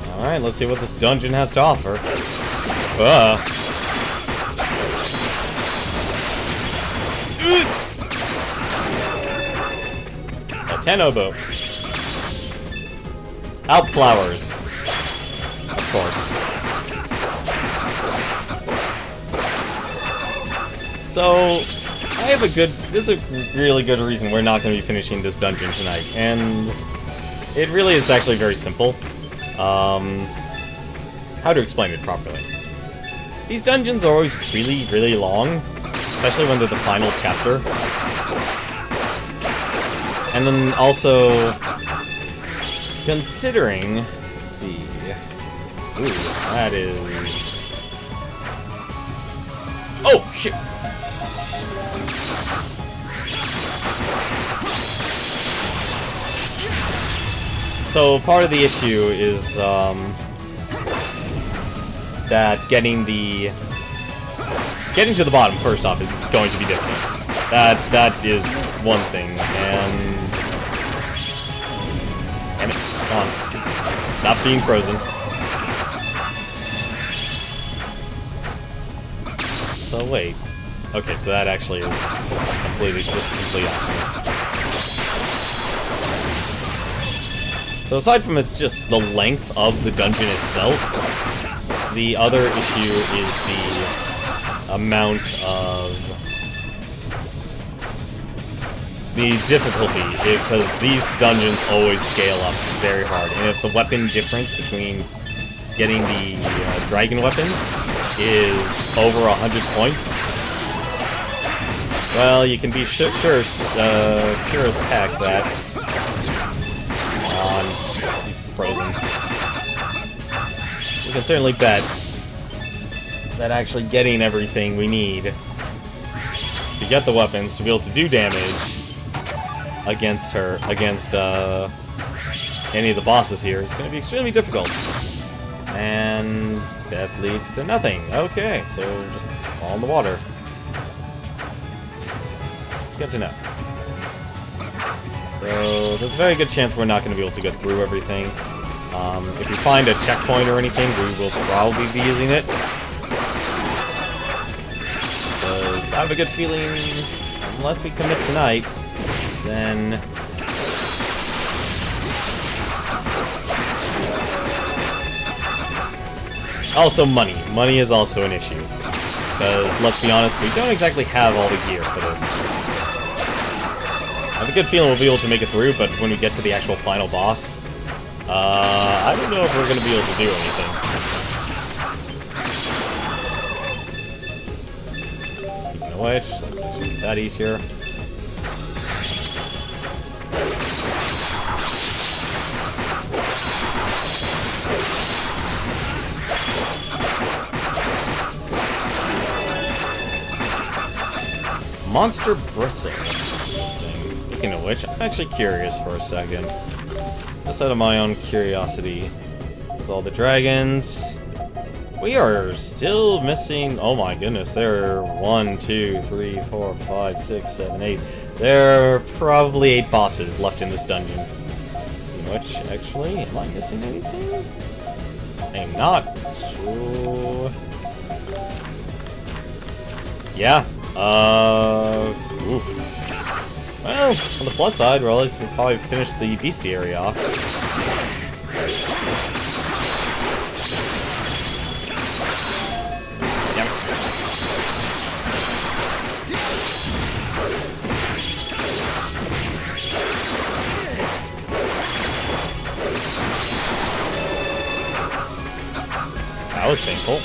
Alright, let's see what this dungeon has to offer. A Tenobo. Out flowers. Of course. So, I have a good... This is a really good reason we're not going to be finishing this dungeon tonight. And it really is actually very simple. How to explain it properly. These dungeons are always really, really long. Especially when they're the final chapter. And then also... Considering... Let's see... Ooh, that is... Oh, shit! So part of the issue is that getting to the bottom first off is going to be difficult. That is one thing, and damn it, come on, stop being frozen. So wait, okay, so that actually is completely optional. So aside from it's just the length of the dungeon itself, the other issue is the amount of the difficulty, because these dungeons always scale up very hard, and if the weapon difference between getting the dragon weapons is over 100 points, well, you can be sure as heck that frozen. We can certainly bet that actually getting everything we need to get the weapons to be able to do damage against any of the bosses here is going to be extremely difficult. And that leads to nothing. Okay, so just fall in the water. Good to know. So there's a very good chance we're not going to be able to get through everything. If you find a checkpoint or anything, we will probably be using it. Because I have a good feeling, unless we commit tonight, then... Also money. Money is also an issue. Because, let's be honest, we don't exactly have all the gear for this. I have a good feeling we'll be able to make it through, but when we get to the actual final boss, I don't know if we're going to be able to do anything. Speaking of which, let's actually make that easier. Monster Bristle. Interesting. Speaking of which, I'm actually curious for a second. Just out of my own curiosity. There's all the dragons. We are still missing... Oh my goodness, there are 1, 2, 3, 4, 5, 6, 7, 8. There are probably 8 bosses left in this dungeon. Which, actually, am I missing anything? I'm not. So... Yeah. Oof. Well, on the plus side, we'll at least probably finish the bestiary off. Yep. That was painful.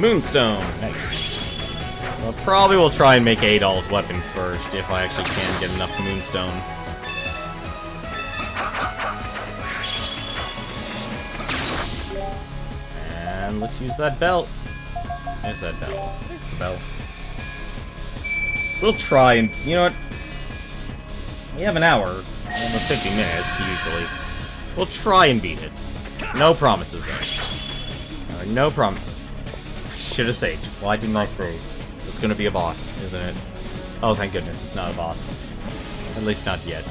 Moonstone, nice. Well, probably will try and make Adol's weapon first, if I actually can get enough Moonstone. And let's use that belt. There's that belt. There's the belt. We'll try and, you know what? We have an hour, and 50 minutes, usually. We'll try and beat it. No promises, though. No promise. Should have saved. Why didn't I save? It's gonna be a boss, isn't it? Oh, thank goodness, it's not a boss. At least not yet.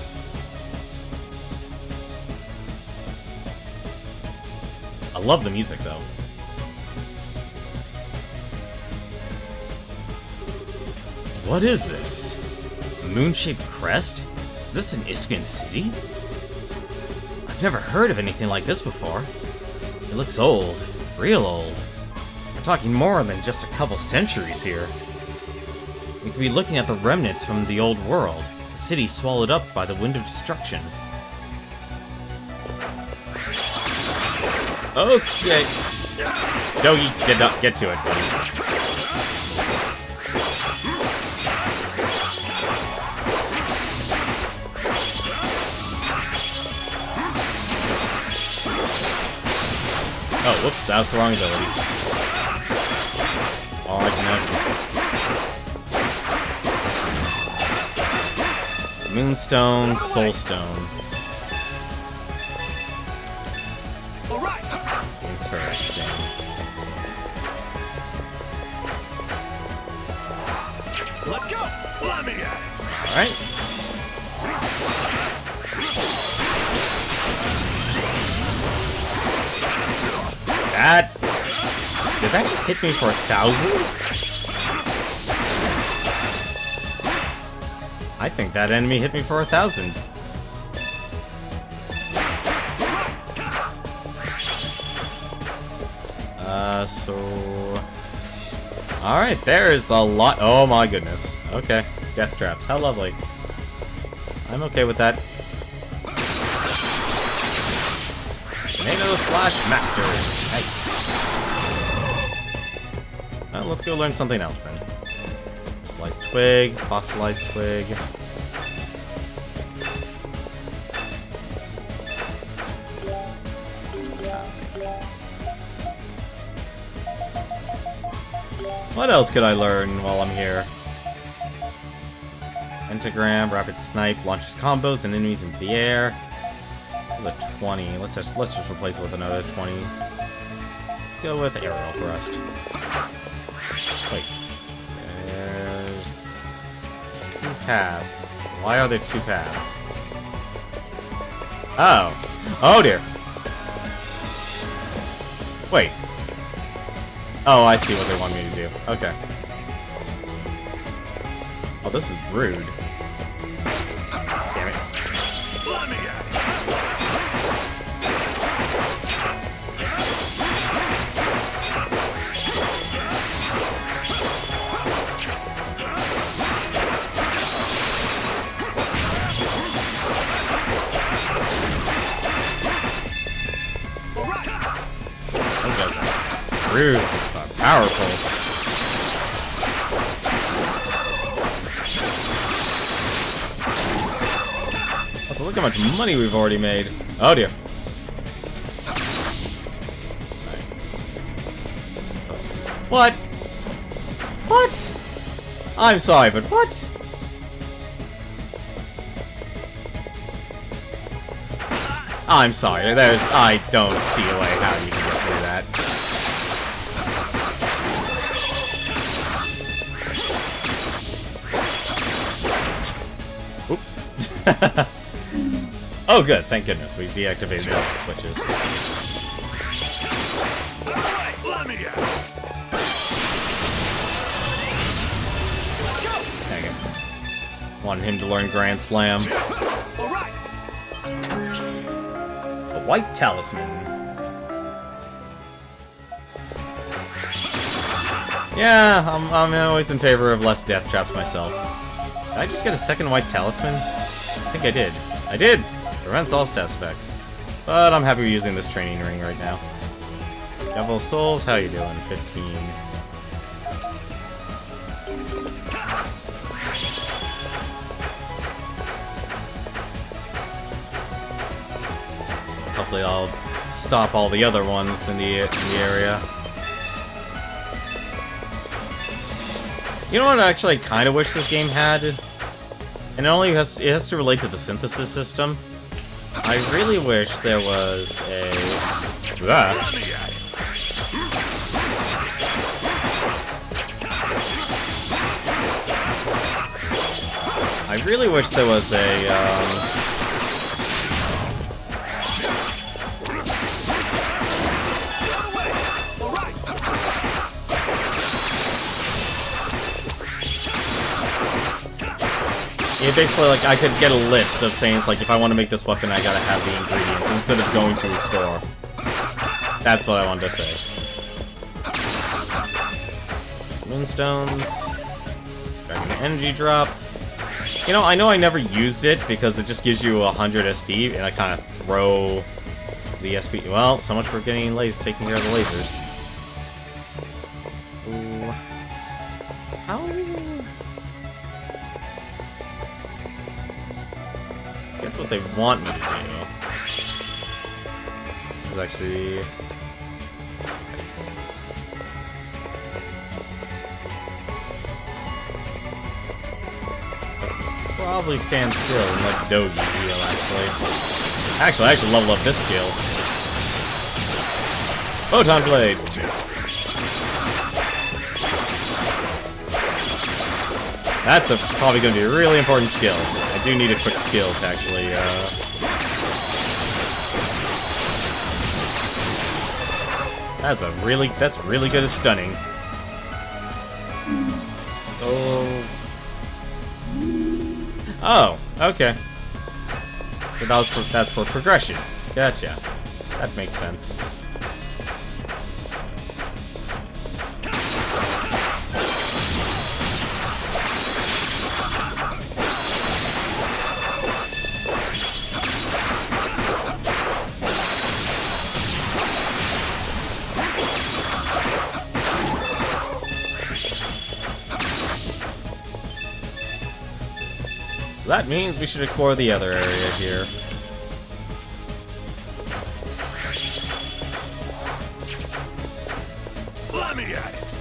love the music, though. What is this? A moon-shaped crest? Is this an Iskan city? I've never heard of anything like this before. It looks old. Real old. We're talking more than just a couple centuries here. We could be looking at the remnants from the old world. A city swallowed up by the wind of destruction. Okay. Dogi, get to it, buddy. Oh, whoops, that was the wrong ability. Oh, I can have Moonstone, Soulstone. Interesting. Let's go! Let me at it! Alright. Did that just hit me for 1,000? I think that enemy hit me for 1,000. So... Alright, there's a lot. Oh my goodness. Okay, death traps. How lovely. I'm okay with that. Tornado slash master. Nice. Well, let's go learn something else then. Sliced twig, fossilized twig. What else could I learn while I'm here? Pentagram, rapid snipe, launches combos and enemies into the air. This is a 20. Let's just replace it with another 20. Let's go with aerial thrust. Wait. There's 2 paths. Why are there 2 paths? Oh. Oh dear. Wait. Oh, I see what they want me to do. Okay. Oh, this is rude. Damn it. Let me at it! Those guys are rude. Powerful. Also, look how much money we've already made. Oh dear. What? What? I'm sorry, but what? I'm sorry. I don't see a way how you can get through that. Oops. Oh, good. Thank goodness. We've deactivated all the switches. Alright, let me at it! Dang it. Wanted him to learn Grand Slam. Alright! The White Talisman. Yeah, I'm always in favor of less death traps myself. Did I just get a second White Talisman? I think I did. I did! Prevents all stat specs. But I'm happy using this training ring right now. Devil Souls, how you doing? 15. Hopefully I'll stop all the other ones in the area. You know what I actually kind of wish this game had? And it has to relate to the synthesis system. I really wish there was a... I really wish there was a, it basically, like, I could get a list of saying, it's like, if I want to make this weapon, I gotta have the ingredients, instead of going to a store. That's what I wanted to say. Moonstones. Dragon energy drop. You know I never used it, because it just gives you 100 SP, and I kind of throw the SP. Well, so much for getting lasers, taking care of the lasers. Ooh. How? That's what they want me to do. This is actually... Probably stand still and let Dogi heal, actually. I actually level up this skill. Photon Blade! That's probably going to be a really important skill. I do need a quick skill to actually, That's really good at stunning. Oh, okay. So that's for progression. Gotcha. That makes sense. That means we should explore the other area here. Let me at it.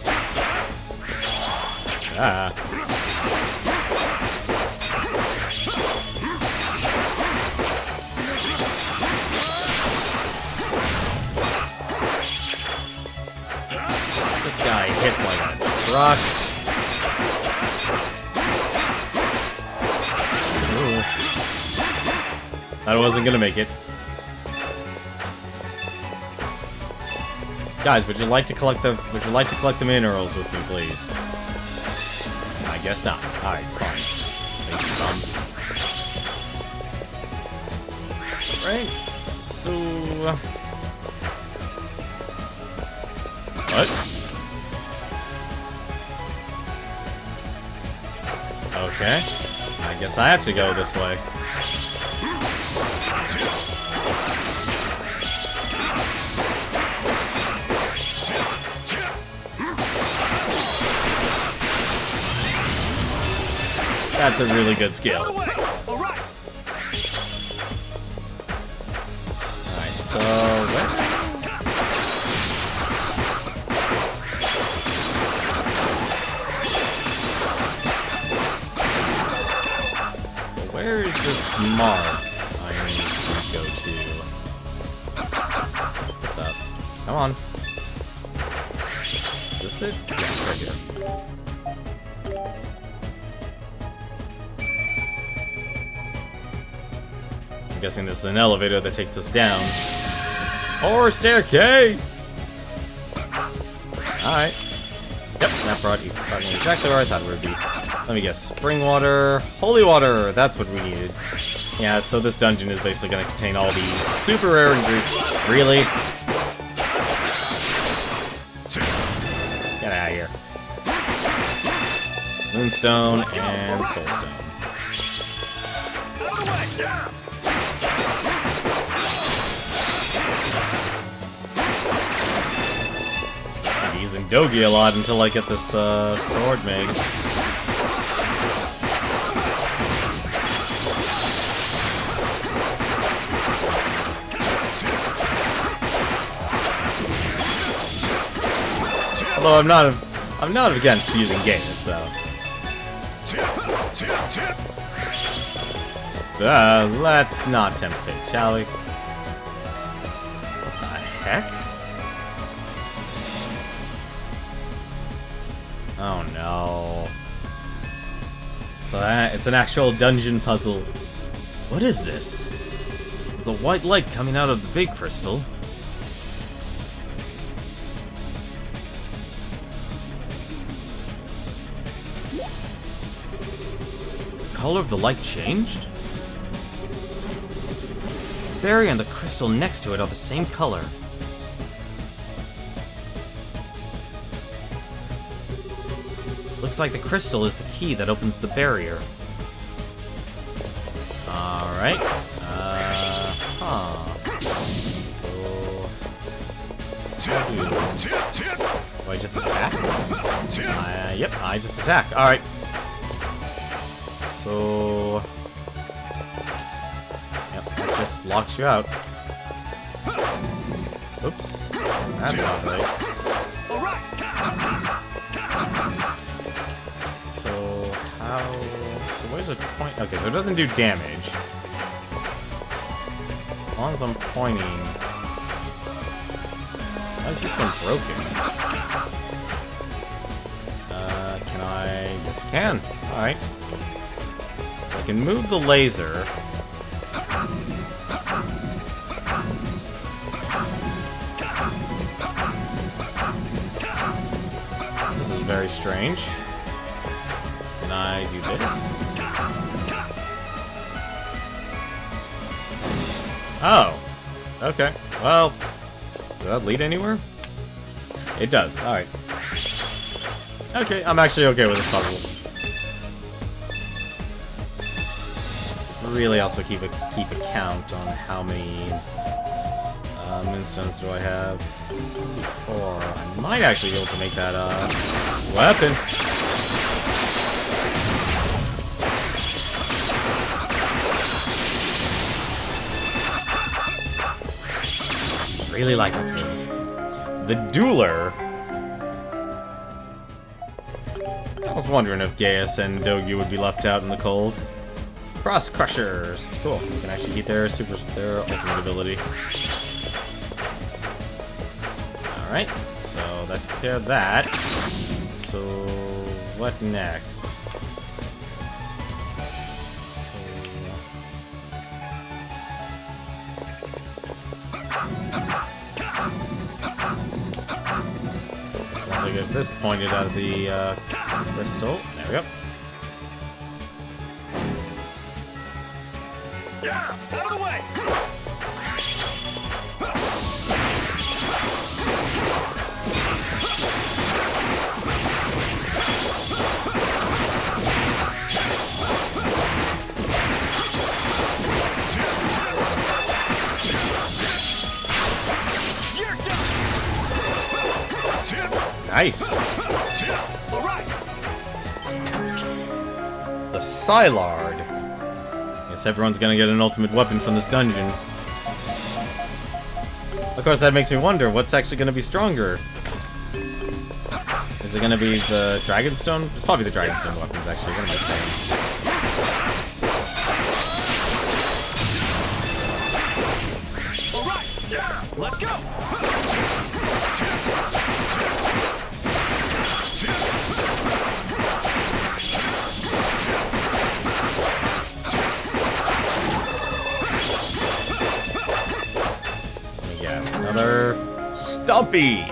Ah. This guy hits like a truck. I wasn't gonna make it. Guys, would you like to collect the minerals with me, please? I guess not. Alright, fine. Thanks, thumbs. Right. So what? Okay. I guess I have to go this way. That's a really good skill. Alright, so where is this mark I need to go to? What the? Come on. Is this it? Yeah, it's right here. I'm guessing this is an elevator that takes us down. Or a staircase! Alright. Yep, that brought me exactly where I thought it would be. Let me guess. Spring water, holy water, that's what we needed. Yeah, so this dungeon is basically going to contain all these super rare ingredients. Really? Get out of here. Moonstone and Soulstone. I'm using Dogi a lot until I get this sword made. Although I'm not against using Gaius though. Let's not tempt fate, shall we? What the heck? Oh no. So it's an actual dungeon puzzle. What is this? There's a white light coming out of the big crystal. color of the light changed? The barrier and the crystal next to it are the same color. Looks like the crystal is the key that opens the barrier. Alright. So... Do I just attack? Yep, I just attack. Alright. So... Yep, that just locks you out. Oops. That's not right. So, how... So where's the point? Okay, so it doesn't do damage. As long as I'm pointing... Why is this one broken? Can I... Yes, I can. Alright. I can move the laser. This is very strange. Can I do this? Oh. Okay. Well, does that lead anywhere? It does. Alright. Okay, I'm actually okay with this puzzle. Really also keep a count on how many moonstones do I have. 74. I might actually be able to make that weapon. Really like it. The Dueler. I was wondering if Gaius and Dogu would be left out in the cold. Cross Crushers. Cool. You can actually get their ultimate ability. Alright. So that's care of that. So what next? So once I get this pointed out of the crystal. There we go. Yeah, out of the way. You're done. Nice. All right. The Psylard. Guess everyone's gonna get an ultimate weapon from this dungeon. Of course, that makes me wonder what's actually gonna be stronger. Is it gonna be the Dragonstone? It's probably the Dragonstone weapons, actually. What am I saying? All right. Yeah, let's go. Yes, another Stumpy.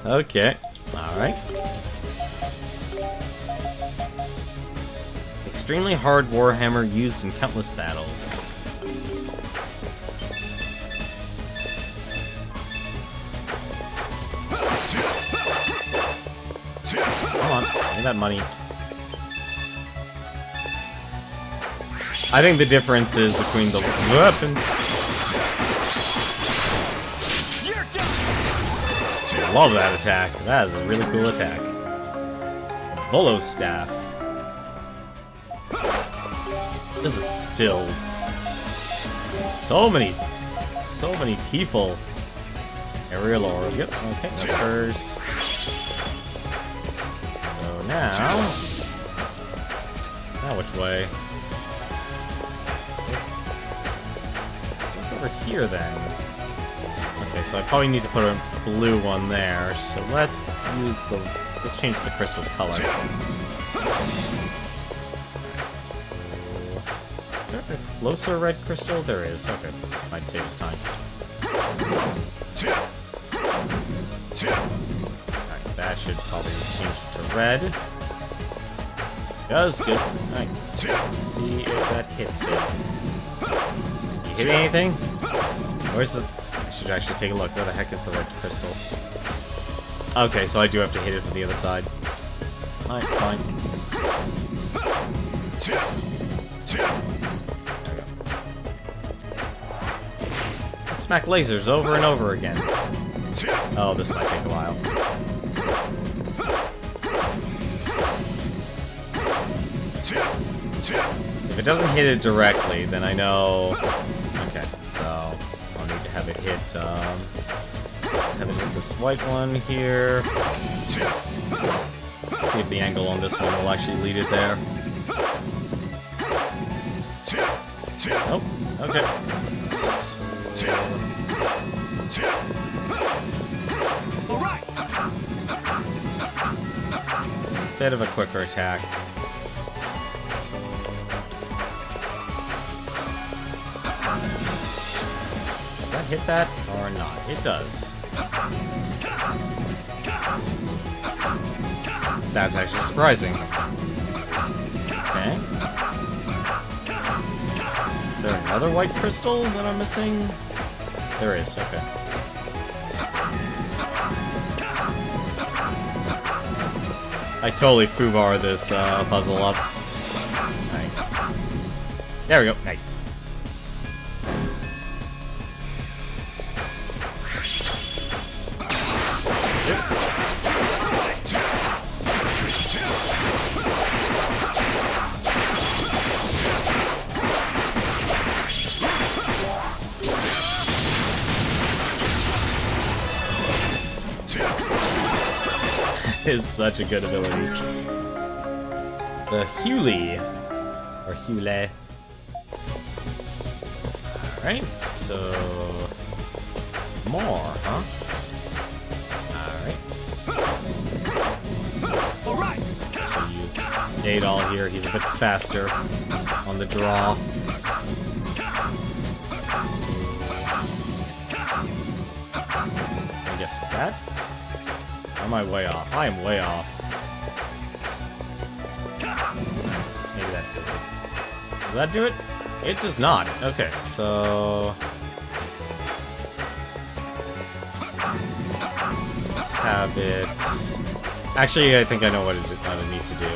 Okay, all right. Extremely hard warhammer used in countless battles. Come on, give me that money. I think the difference is between the weapons. Love that attack. That is a really cool attack. Volo Staff. This is still so many people. Aerial Orb. Yep. Okay. That's hers. So now which way? What's over here then? Okay, so I probably need to put a blue one there. So let's change the crystal's color. Is there a closer red crystal? There is. Okay, might save us time. Alright, that should probably change it to red. Does good. Alright. Let's see if that hits it. You hit anything? Where's the... I should actually take a look. Where the heck is the red crystal? Okay, so I do have to hit it from the other side. Alright, fine. Let's smack lasers over and over again. Oh, this might take a while. If it doesn't hit it directly, then I know... Okay, so I'll need to have it hit, let's have it hit this white one here. Let's see if the angle on this one will actually lead it there. Nope, okay. Alright! Bit of a quicker attack. Does that hit that or not? It does. That's actually surprising. Okay. Is there another white crystal that I'm missing? There is, okay. I totally foobar this puzzle up. Right. There we go, nice. Is such a good ability. The Hewley. Or Hewley. Alright, so... more, huh? Alright! I'll use Adol here. He's a bit faster on the draw. So... I guess that? Or am I way off? I am way off. Maybe that does it. Does that do it? It does not. Okay, so... let's have it... Actually, I think I know what it needs to do.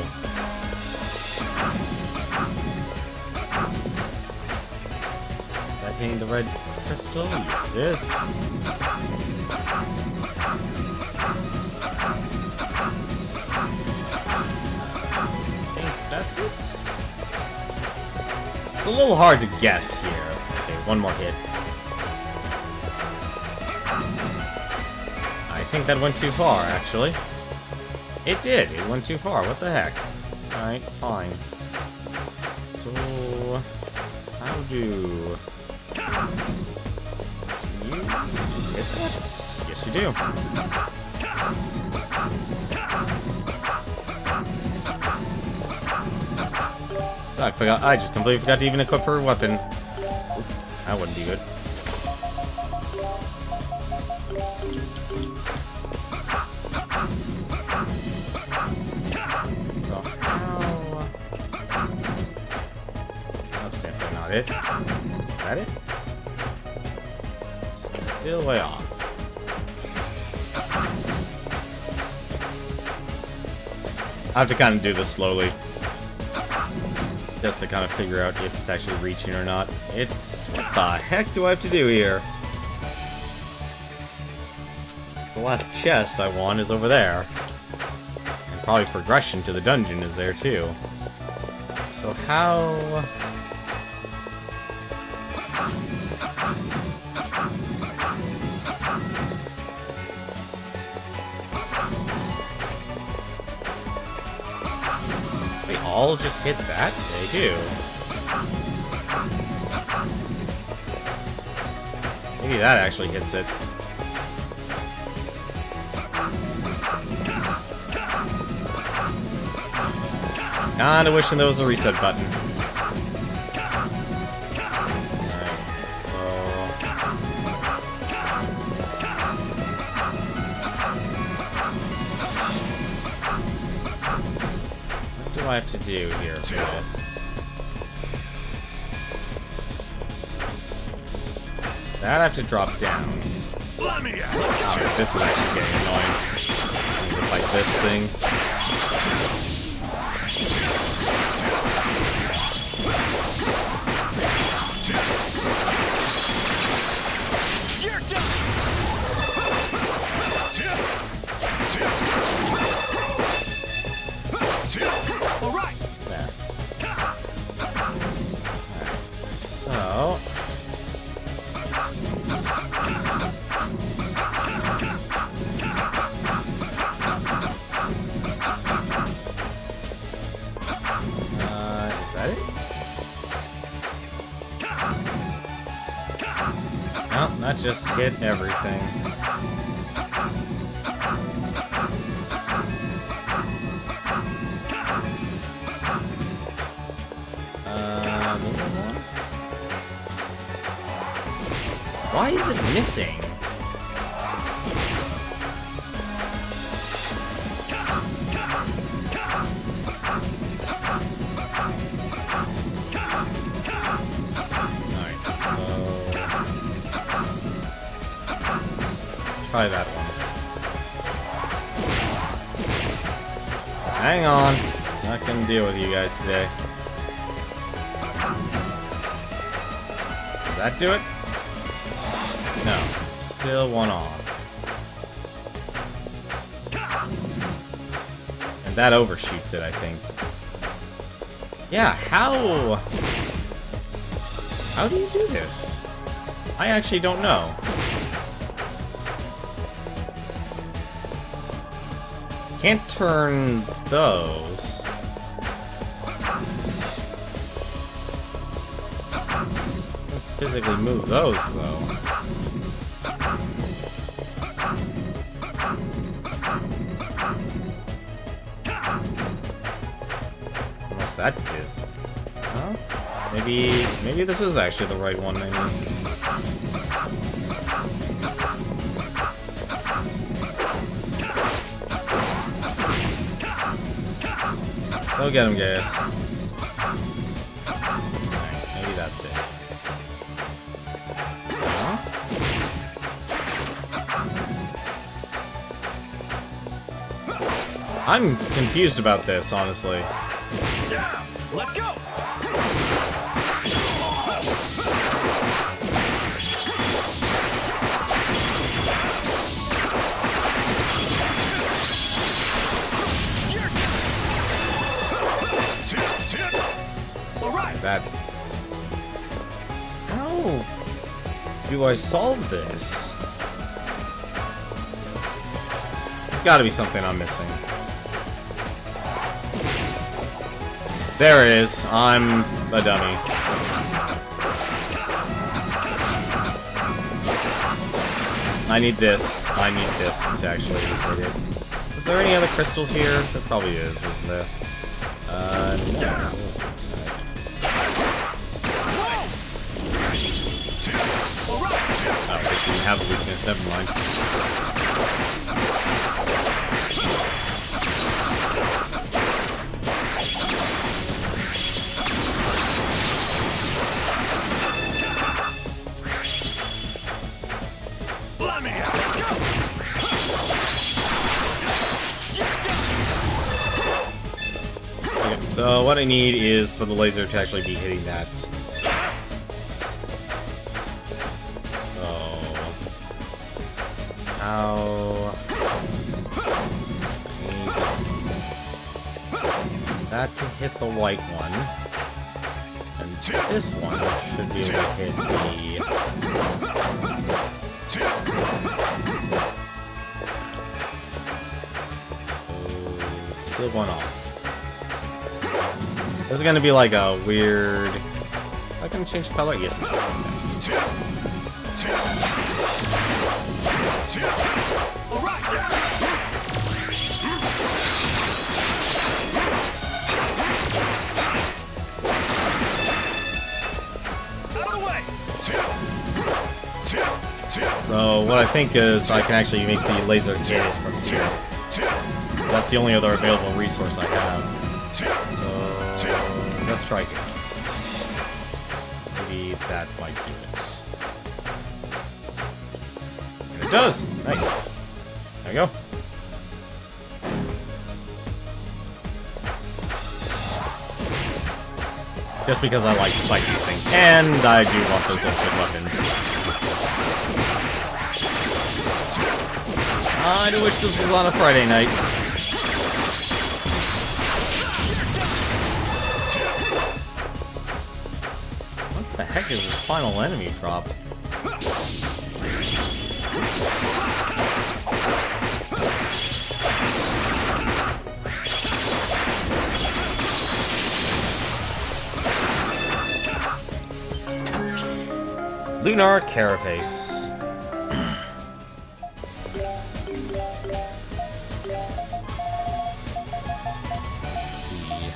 Is that hitting the red crystal? Yes, it is. That's it. It's a little hard to guess here. Okay, one more hit. I think that went too far, actually. It did. It went too far. What the heck? Alright, fine. So, how do you hit that? Yes, you do. So I just completely forgot to even equip her weapon. Oop, that wouldn't be good. So how... That's definitely not it. Is that it? Still way off. I have to kind of do this slowly. Just to kind of figure out if it's actually reaching or not. It's... what the heck do I have to do here? It's the last chest I want is over there. And probably progression to the dungeon is there too. So how... They all just hit that? They do. Maybe that actually hits it. Kinda wishing there was a reset button. do I have to do here for this? That I have to drop down. Let me out. Alright, this is actually getting annoying. I need to fight this thing. You're done. All right. There. Alright, so... is that it? No, not just hit everything. Maybe more? Why is it missing? Try that one. Hang on. Not gonna deal with you guys today. Does that do it? No. Still one off. And that overshoots it, I think. Yeah, how do you do this? I actually don't know. Can't turn those. Can't physically move those, though. Unless that is... Huh? Maybe this is actually the right one, maybe. Go get him, Gaius. Alright, maybe that's it. Huh? I'm confused about this, honestly. Yeah. Let's go. That's... How do I solve this? It's gotta be something I'm missing. There it is. I'm a dummy. I need this. I need this to actually hit it. Is there any other crystals here? There probably is, wasn't there? No. Oh, it didn't have a weakness, never mind. Let me out. Okay, so what I need is for the laser to actually be hitting that. That to hit the white one, and this one should be able to hit the... still one off. This is gonna be like a weird... Is that gonna change color? Yes, it is. So what I think is I can actually make the laser hit from here. That's the only other available resource I have. So let's try here. Maybe that might do it. And it does! Nice. There we go. Just because I like to fight these things. And I do want those ultimate weapons. I do wish this was on a Friday night. What the heck is this final enemy drop? Lunar Carapace. Let's see.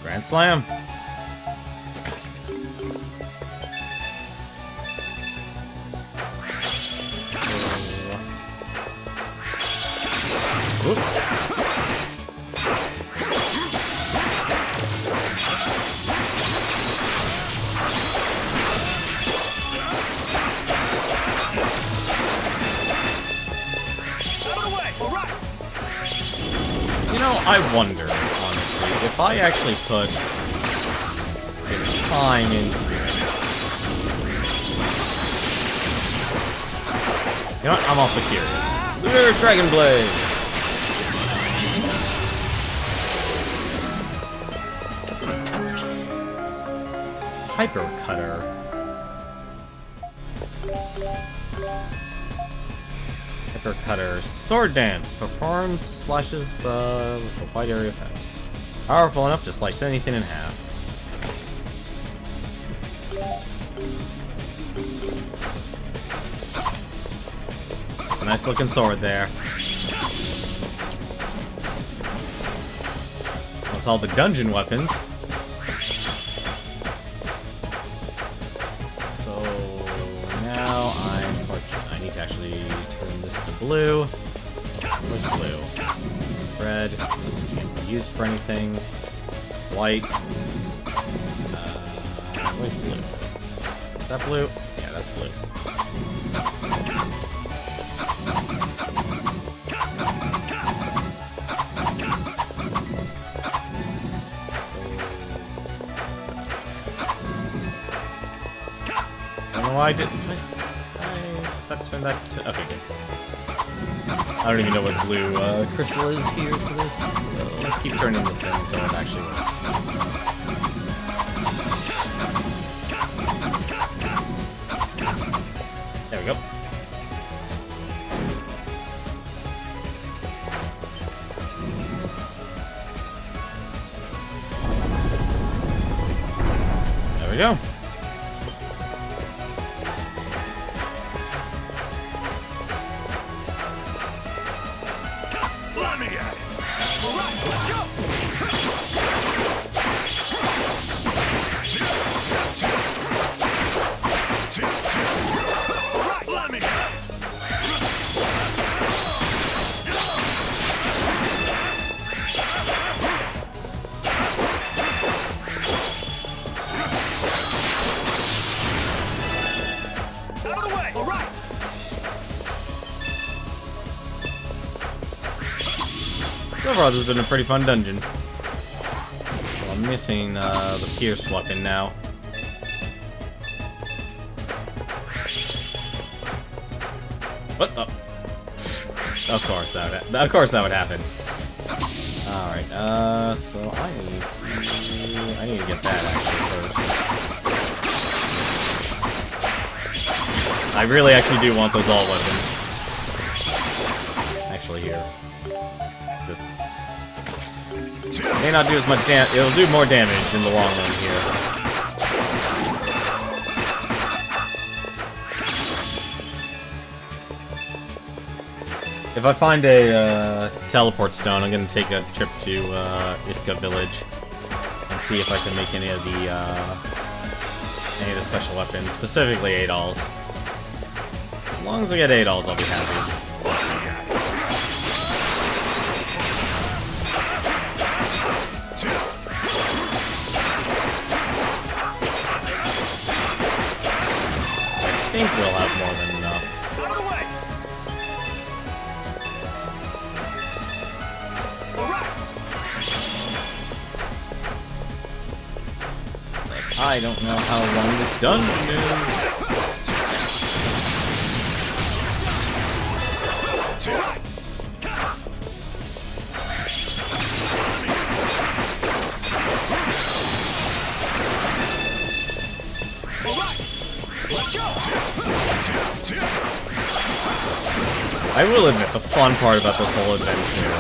Grand Slam. Whoop. You know, I wonder, honestly, if I actually put time into it. You know what? I'm also curious. Lunar Dragon Blade! Hyper Cutter. Hyper Cutter. Sword Dance. Performs slashes with a wide area effect. Powerful enough to slice anything in half. It's a nice looking sword there. That's all the dungeon weapons. So now I need to actually turn this to blue. Where's blue? Red. This can't be used for anything. It's white. Where's blue? Is that blue? Yeah, that's blue. I don't know why I didn't. Turn that to. Okay, good. I don't even know what blue crystal is here for this. So let's keep turning this thing until it actually works. There we go. There we go. So far, this has been a pretty fun dungeon. Well, I'm missing the Pierce weapon now. What the? Of course that would happen. All right. So I need to get that actually first. I really actually do want those all weapons. Actually, here. This may not do as much damage. It'll do more damage in the long run here. If I find a teleport stone, I'm gonna take a trip to Iska Village and see if I can make any of the special weapons, specifically Adol's. As long as I get Adol's, I'll be happy. I don't know how long this dungeon is. I will admit, the fun part about this whole adventure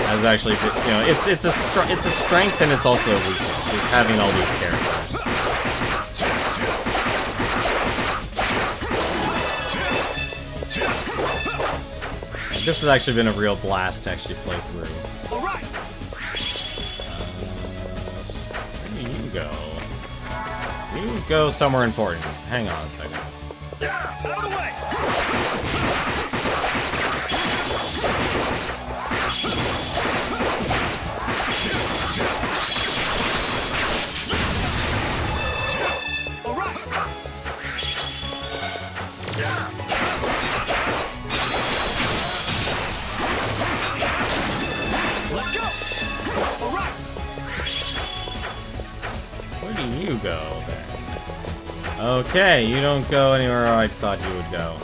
has actually, you know, it's a strength and it's also a weakness, is having all these characters. This has actually been a real blast to actually play through. Where do you go? You go somewhere important. Hang on a second. Out of the way! Where do you go then? Okay, you don't go anywhere I thought you would go.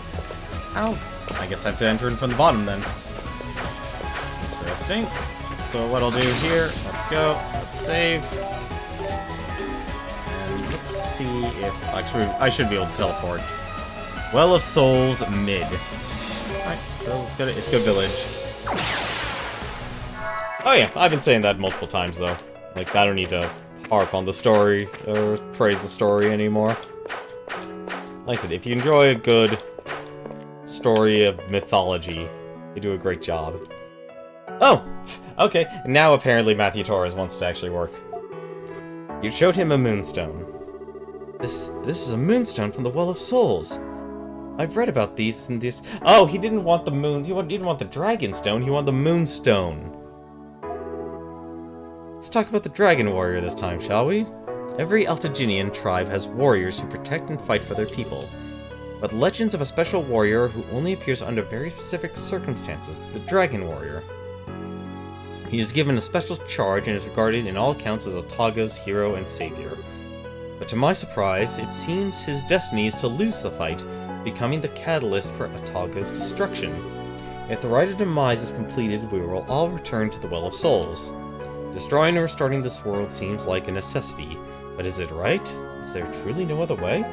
Ow. I guess I have to enter in from the bottom then. Interesting. So what I'll do here, let's go, let's save. And let's see if, actually, I should be able to teleport. Well of Souls mid. Alright, so let's go to Iska Village. Oh yeah, I've been saying that multiple times though. Like, I don't need to harp on the story, or praise the story anymore. Like I said, if you enjoy a good story of mythology, you do a great job. Oh! Okay, now apparently Matthew Torres wants to actually work. You showed him a moonstone. This is a moonstone from the Well of Souls. I've read about these and this. Oh, he didn't want the moon. He didn't want the dragon stone. He wanted the moonstone. Let's talk about the Dragon Warrior this time, shall we? Every Altaginian tribe has warriors who protect and fight for their people. But legends of a special warrior who only appears under very specific circumstances, the Dragon Warrior. He is given a special charge and is regarded in all accounts as Otago's hero and savior. But to my surprise, it seems his destiny is to lose the fight, becoming the catalyst for Otago's destruction. If the rite of demise is completed, we will all return to the Well of Souls. Destroying and restoring this world seems like a necessity, but is it right? Is there truly no other way?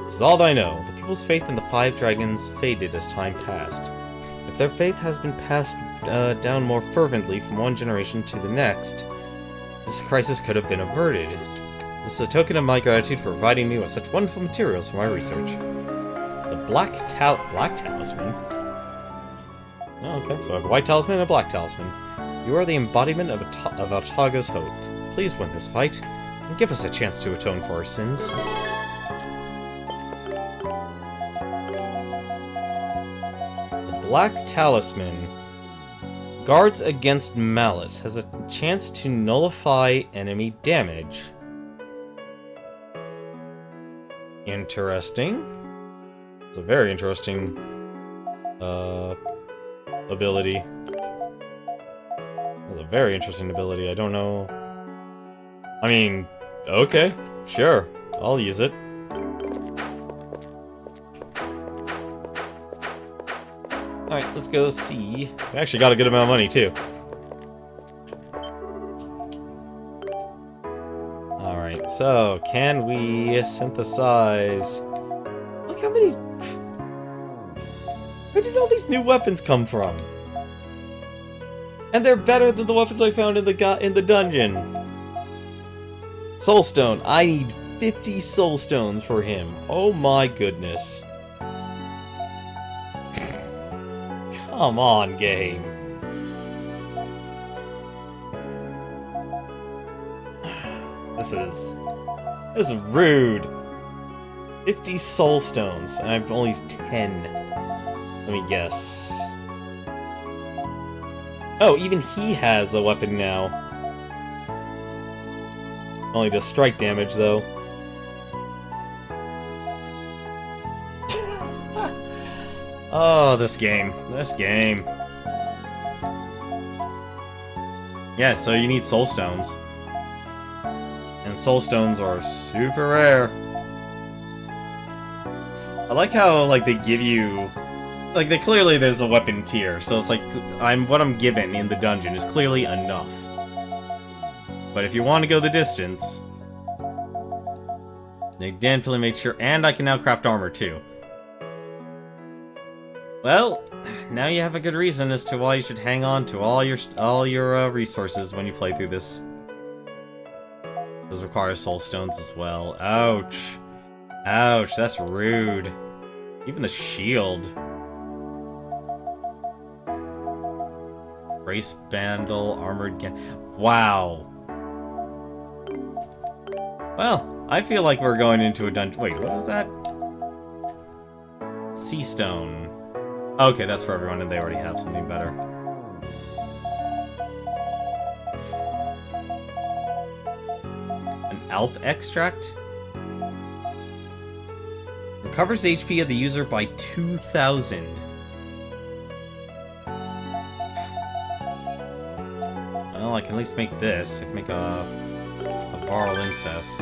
This is all I know. The people's faith in the five dragons faded as time passed. If their faith has been passed down more fervently from one generation to the next, this crisis could have been averted. This is a token of my gratitude for providing me with such wonderful materials for my research. The Black Talisman? Oh, okay, so I have a white talisman and a black talisman. You are the embodiment of Otago's hope. Please win this fight, and give us a chance to atone for our sins. The Black Talisman guards against malice, has a chance to nullify enemy damage. Interesting. It's a very interesting ability. That's a very interesting ability. I don't know. I mean, okay, sure. I'll use it. Alright, let's go see. We actually got a good amount of money, too. Alright, so can we synthesize? Look how many. Where did all these new weapons come from? And they're better than the weapons I found in the dungeon. Soulstone. I need 50 soulstones for him. Oh my goodness. Come on, game. This is rude. 50 soulstones, and I've only 10. Let me guess. Oh, even he has a weapon now. Only does strike damage, though. Oh, this game. This game. Yeah, so you need soul stones. And soul stones are super rare. I like how, like, they give you... Like, clearly there's a weapon tier, so it's like, what I'm given in the dungeon is clearly enough. But if you want to go the distance, they definitely made sure, and I can now craft armor too. Well, now you have a good reason as to why you should hang on to all your resources when you play through this. This requires soul stones as well. Ouch. Ouch, that's rude. Even the shield. Brace bandle, armored gun. Wow. Well, I feel like we're going into a dungeon. Wait, what is that? Sea stone. Okay, that's for everyone, and they already have something better. An Alp extract? Recovers HP of the user by 2,000. Well, I can at least make this. I can make a Varl Incest.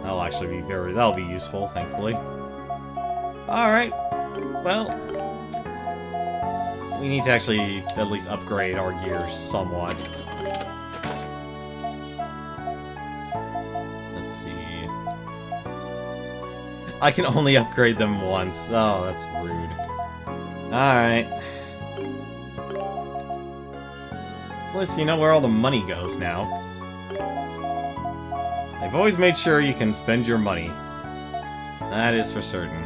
That'll actually be that'll be useful, thankfully. Alright. Well, we need to actually at least upgrade our gear somewhat. Let's see. I can only upgrade them once. Oh, that's rude. Alright. At least you know where all the money goes now. They've always made sure you can spend your money. That is for certain.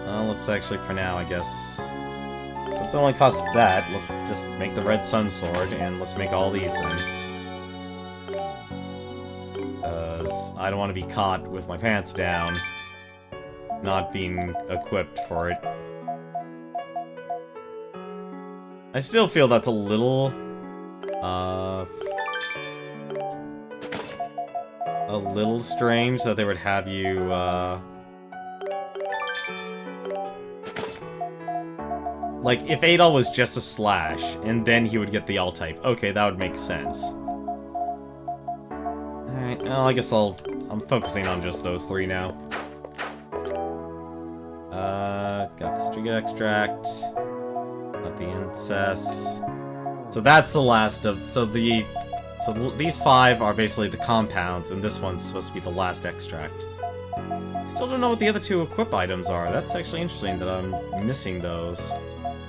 Well, let's actually, for now, I guess... Since it only costs that, let's just make the Red Sun Sword, and let's make all these then. Because I don't want to be caught with my pants down, not being equipped for it. I still feel that's a little strange that they would have you, like, if Adol was just a slash, and then he would get the alt-type, okay, that would make sense. Alright, well, I guess I'm focusing on just those three now. Got the Street Extract. Got the Incest. So that's the last of... So these 5 are basically the compounds, and this one's supposed to be the last extract. Still don't know what the other 2 equip items are. That's actually interesting that I'm missing those.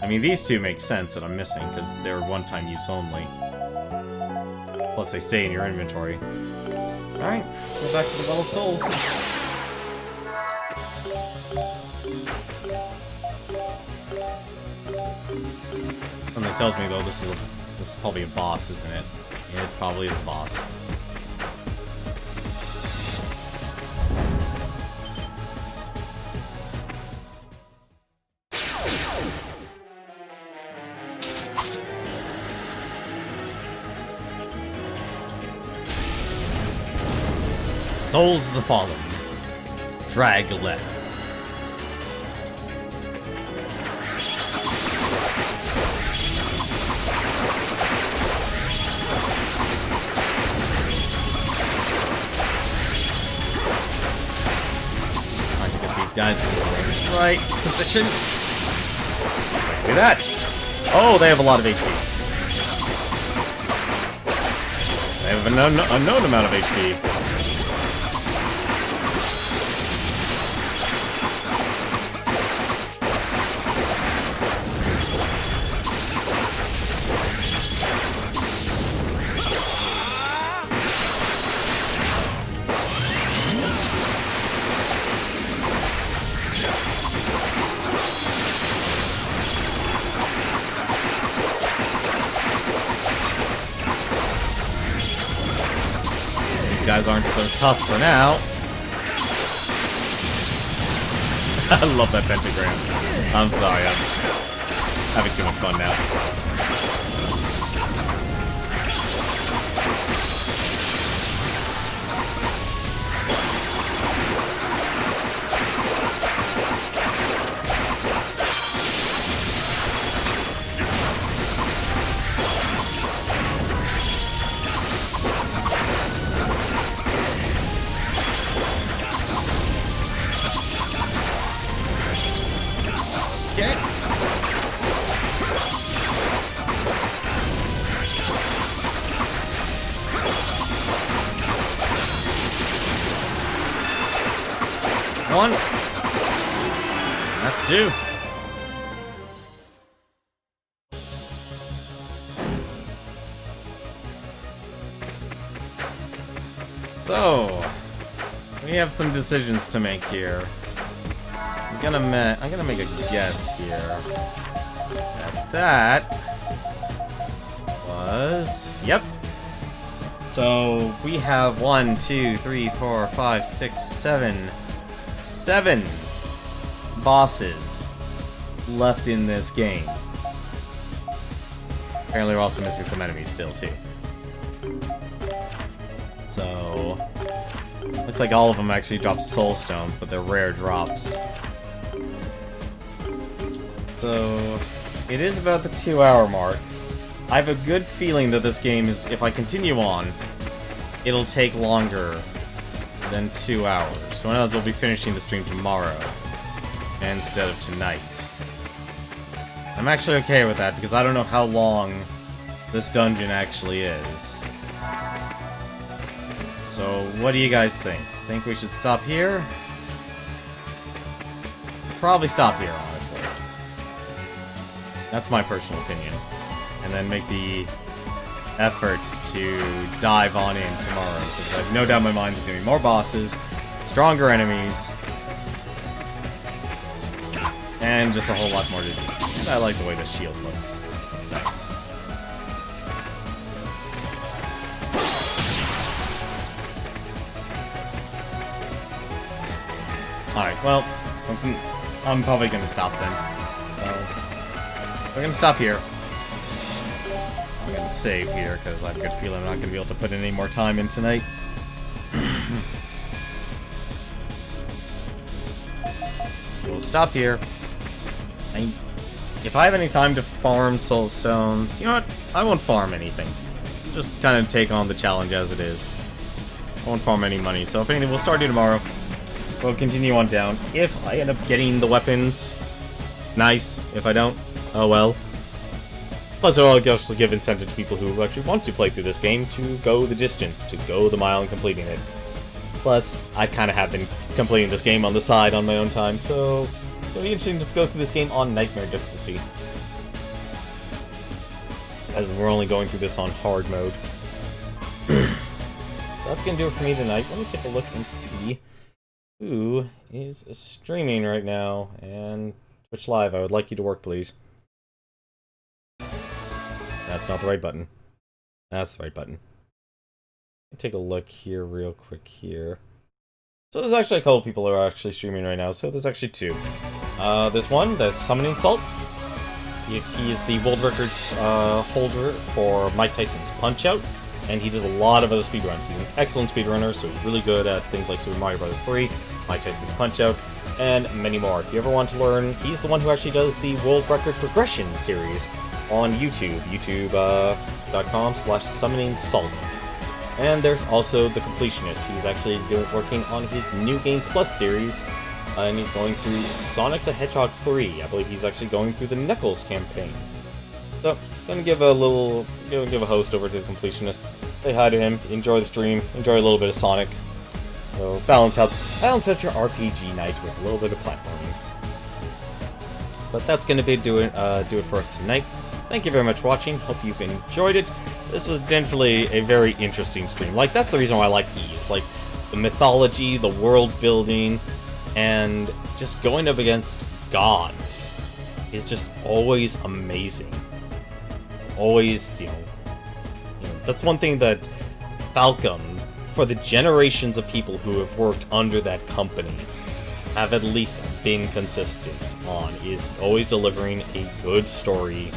I mean, these 2 make sense that I'm missing, because they're one-time use only. Plus, they stay in your inventory. Alright, let's go back to the Well of Souls. Something tells me, though, this is probably a boss, isn't it? Yeah, it probably is a boss. Souls of the Fallen. Drag left. I can get these guys in the right position. Do that. Oh, they have a lot of HP. They have an unknown amount of HP. Guys aren't so tough for now. I love that pentagram. I'm sorry, I'm having too much fun now. Okay. One. That's two. So, we have some decisions to make here. I'm gonna make a guess here. That was... Yep. So, we have 1, 2, 3, 4, 5, 6, 7 bosses left in this game. Apparently we're also missing some enemies still, too. So, looks like all of them actually drop soul stones, but they're rare drops. So, it is about the 2-hour mark. I have a good feeling that this game is, if I continue on, it'll take longer than 2 hours. So in other words, we'll be finishing the stream tomorrow instead of tonight. I'm actually okay with that because I don't know how long this dungeon actually is. So what do you guys think? Think we should stop here? Probably stop here, honestly. That's my personal opinion. And then make the effort to dive on in tomorrow, because I have no doubt in my mind there's going to be more bosses, stronger enemies, and just a whole lot more to do. And I like the way the shield looks. It's nice. Alright, well, I'm probably going to stop then. We're going to stop here. I'm going to save here, because I have a good feeling I'm not going to be able to put any more time in tonight. We'll stop here. If I have any time to farm soul stones, you know what? I won't farm anything. Just kind of take on the challenge as it is. I won't farm any money, so if anything, we'll start it tomorrow. We'll continue on down. If I end up getting the weapons, nice. If I don't, oh well. Plus, it'll also give incentive to people who actually want to play through this game to go the distance, to go the mile in completing it. Plus, I kind of have been completing this game on the side on my own time, so it'll be interesting to go through this game on Nightmare difficulty. As we're only going through this on hard mode. That's gonna do it for me tonight. Let me take a look and see who is streaming right now. And Twitch Live, I would like you to work, please. That's not the right button. That's the right button. Let me take a look here real quick here. So there's actually a couple people who are actually streaming right now. So there's actually two. This one, the Summoning Salt. He is the world records holder for Mike Tyson's Punch-Out. And he does a lot of other speedruns. He's an excellent speedrunner, so he's really good at things like Super Mario Bros. 3, Mike Tyson's Punch-Out, and many more. If you ever want to learn, he's the one who actually does the World Record Progression series on YouTube, youtube.com/summoningsalt. And there's also The Completionist. He's actually working on his New Game Plus series, and he's going through Sonic the Hedgehog 3. I believe he's actually going through the Knuckles campaign. So, gonna give a host over to The Completionist. Say hi to him, enjoy the stream, enjoy a little bit of Sonic. So, balance out your RPG night with a little bit of platforming. But that's gonna be do it for us tonight. Thank you very much for watching. Hope you've enjoyed it. This was definitely a very interesting stream. Like, that's the reason why I like these. Like, the mythology, the world building, and just going up against gods is just always amazing. Always, you know, that's one thing that Falcom, for the generations of people who have worked under that company, have at least been consistent on, is always delivering a good story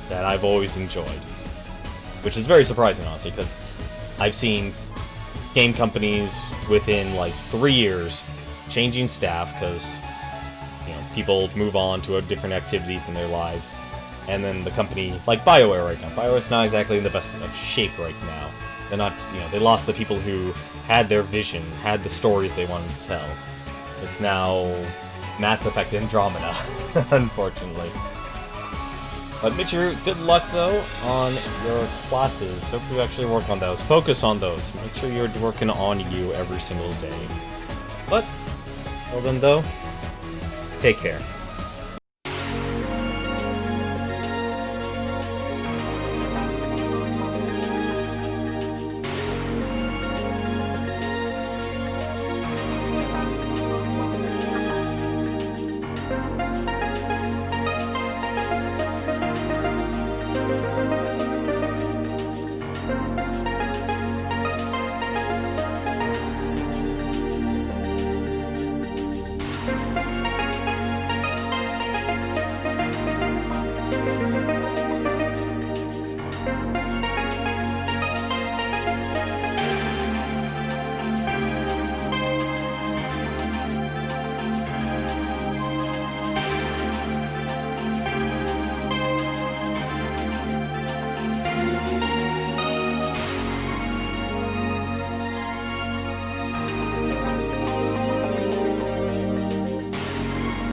that I've always enjoyed. Which is very surprising, honestly, because I've seen game companies within, like, 3 years changing staff because, you know, people move on to different activities in their lives. And then the company, like BioWare right now. BioWare's not exactly in the best of shape right now. They're not, you know, they lost the people who had their vision, had the stories they wanted to tell. It's now Mass Effect Andromeda, unfortunately. But Michiru, good luck though on your classes. Hope you actually work on those. Focus on those. Make sure you're working on you every single day. But, well then though, take care.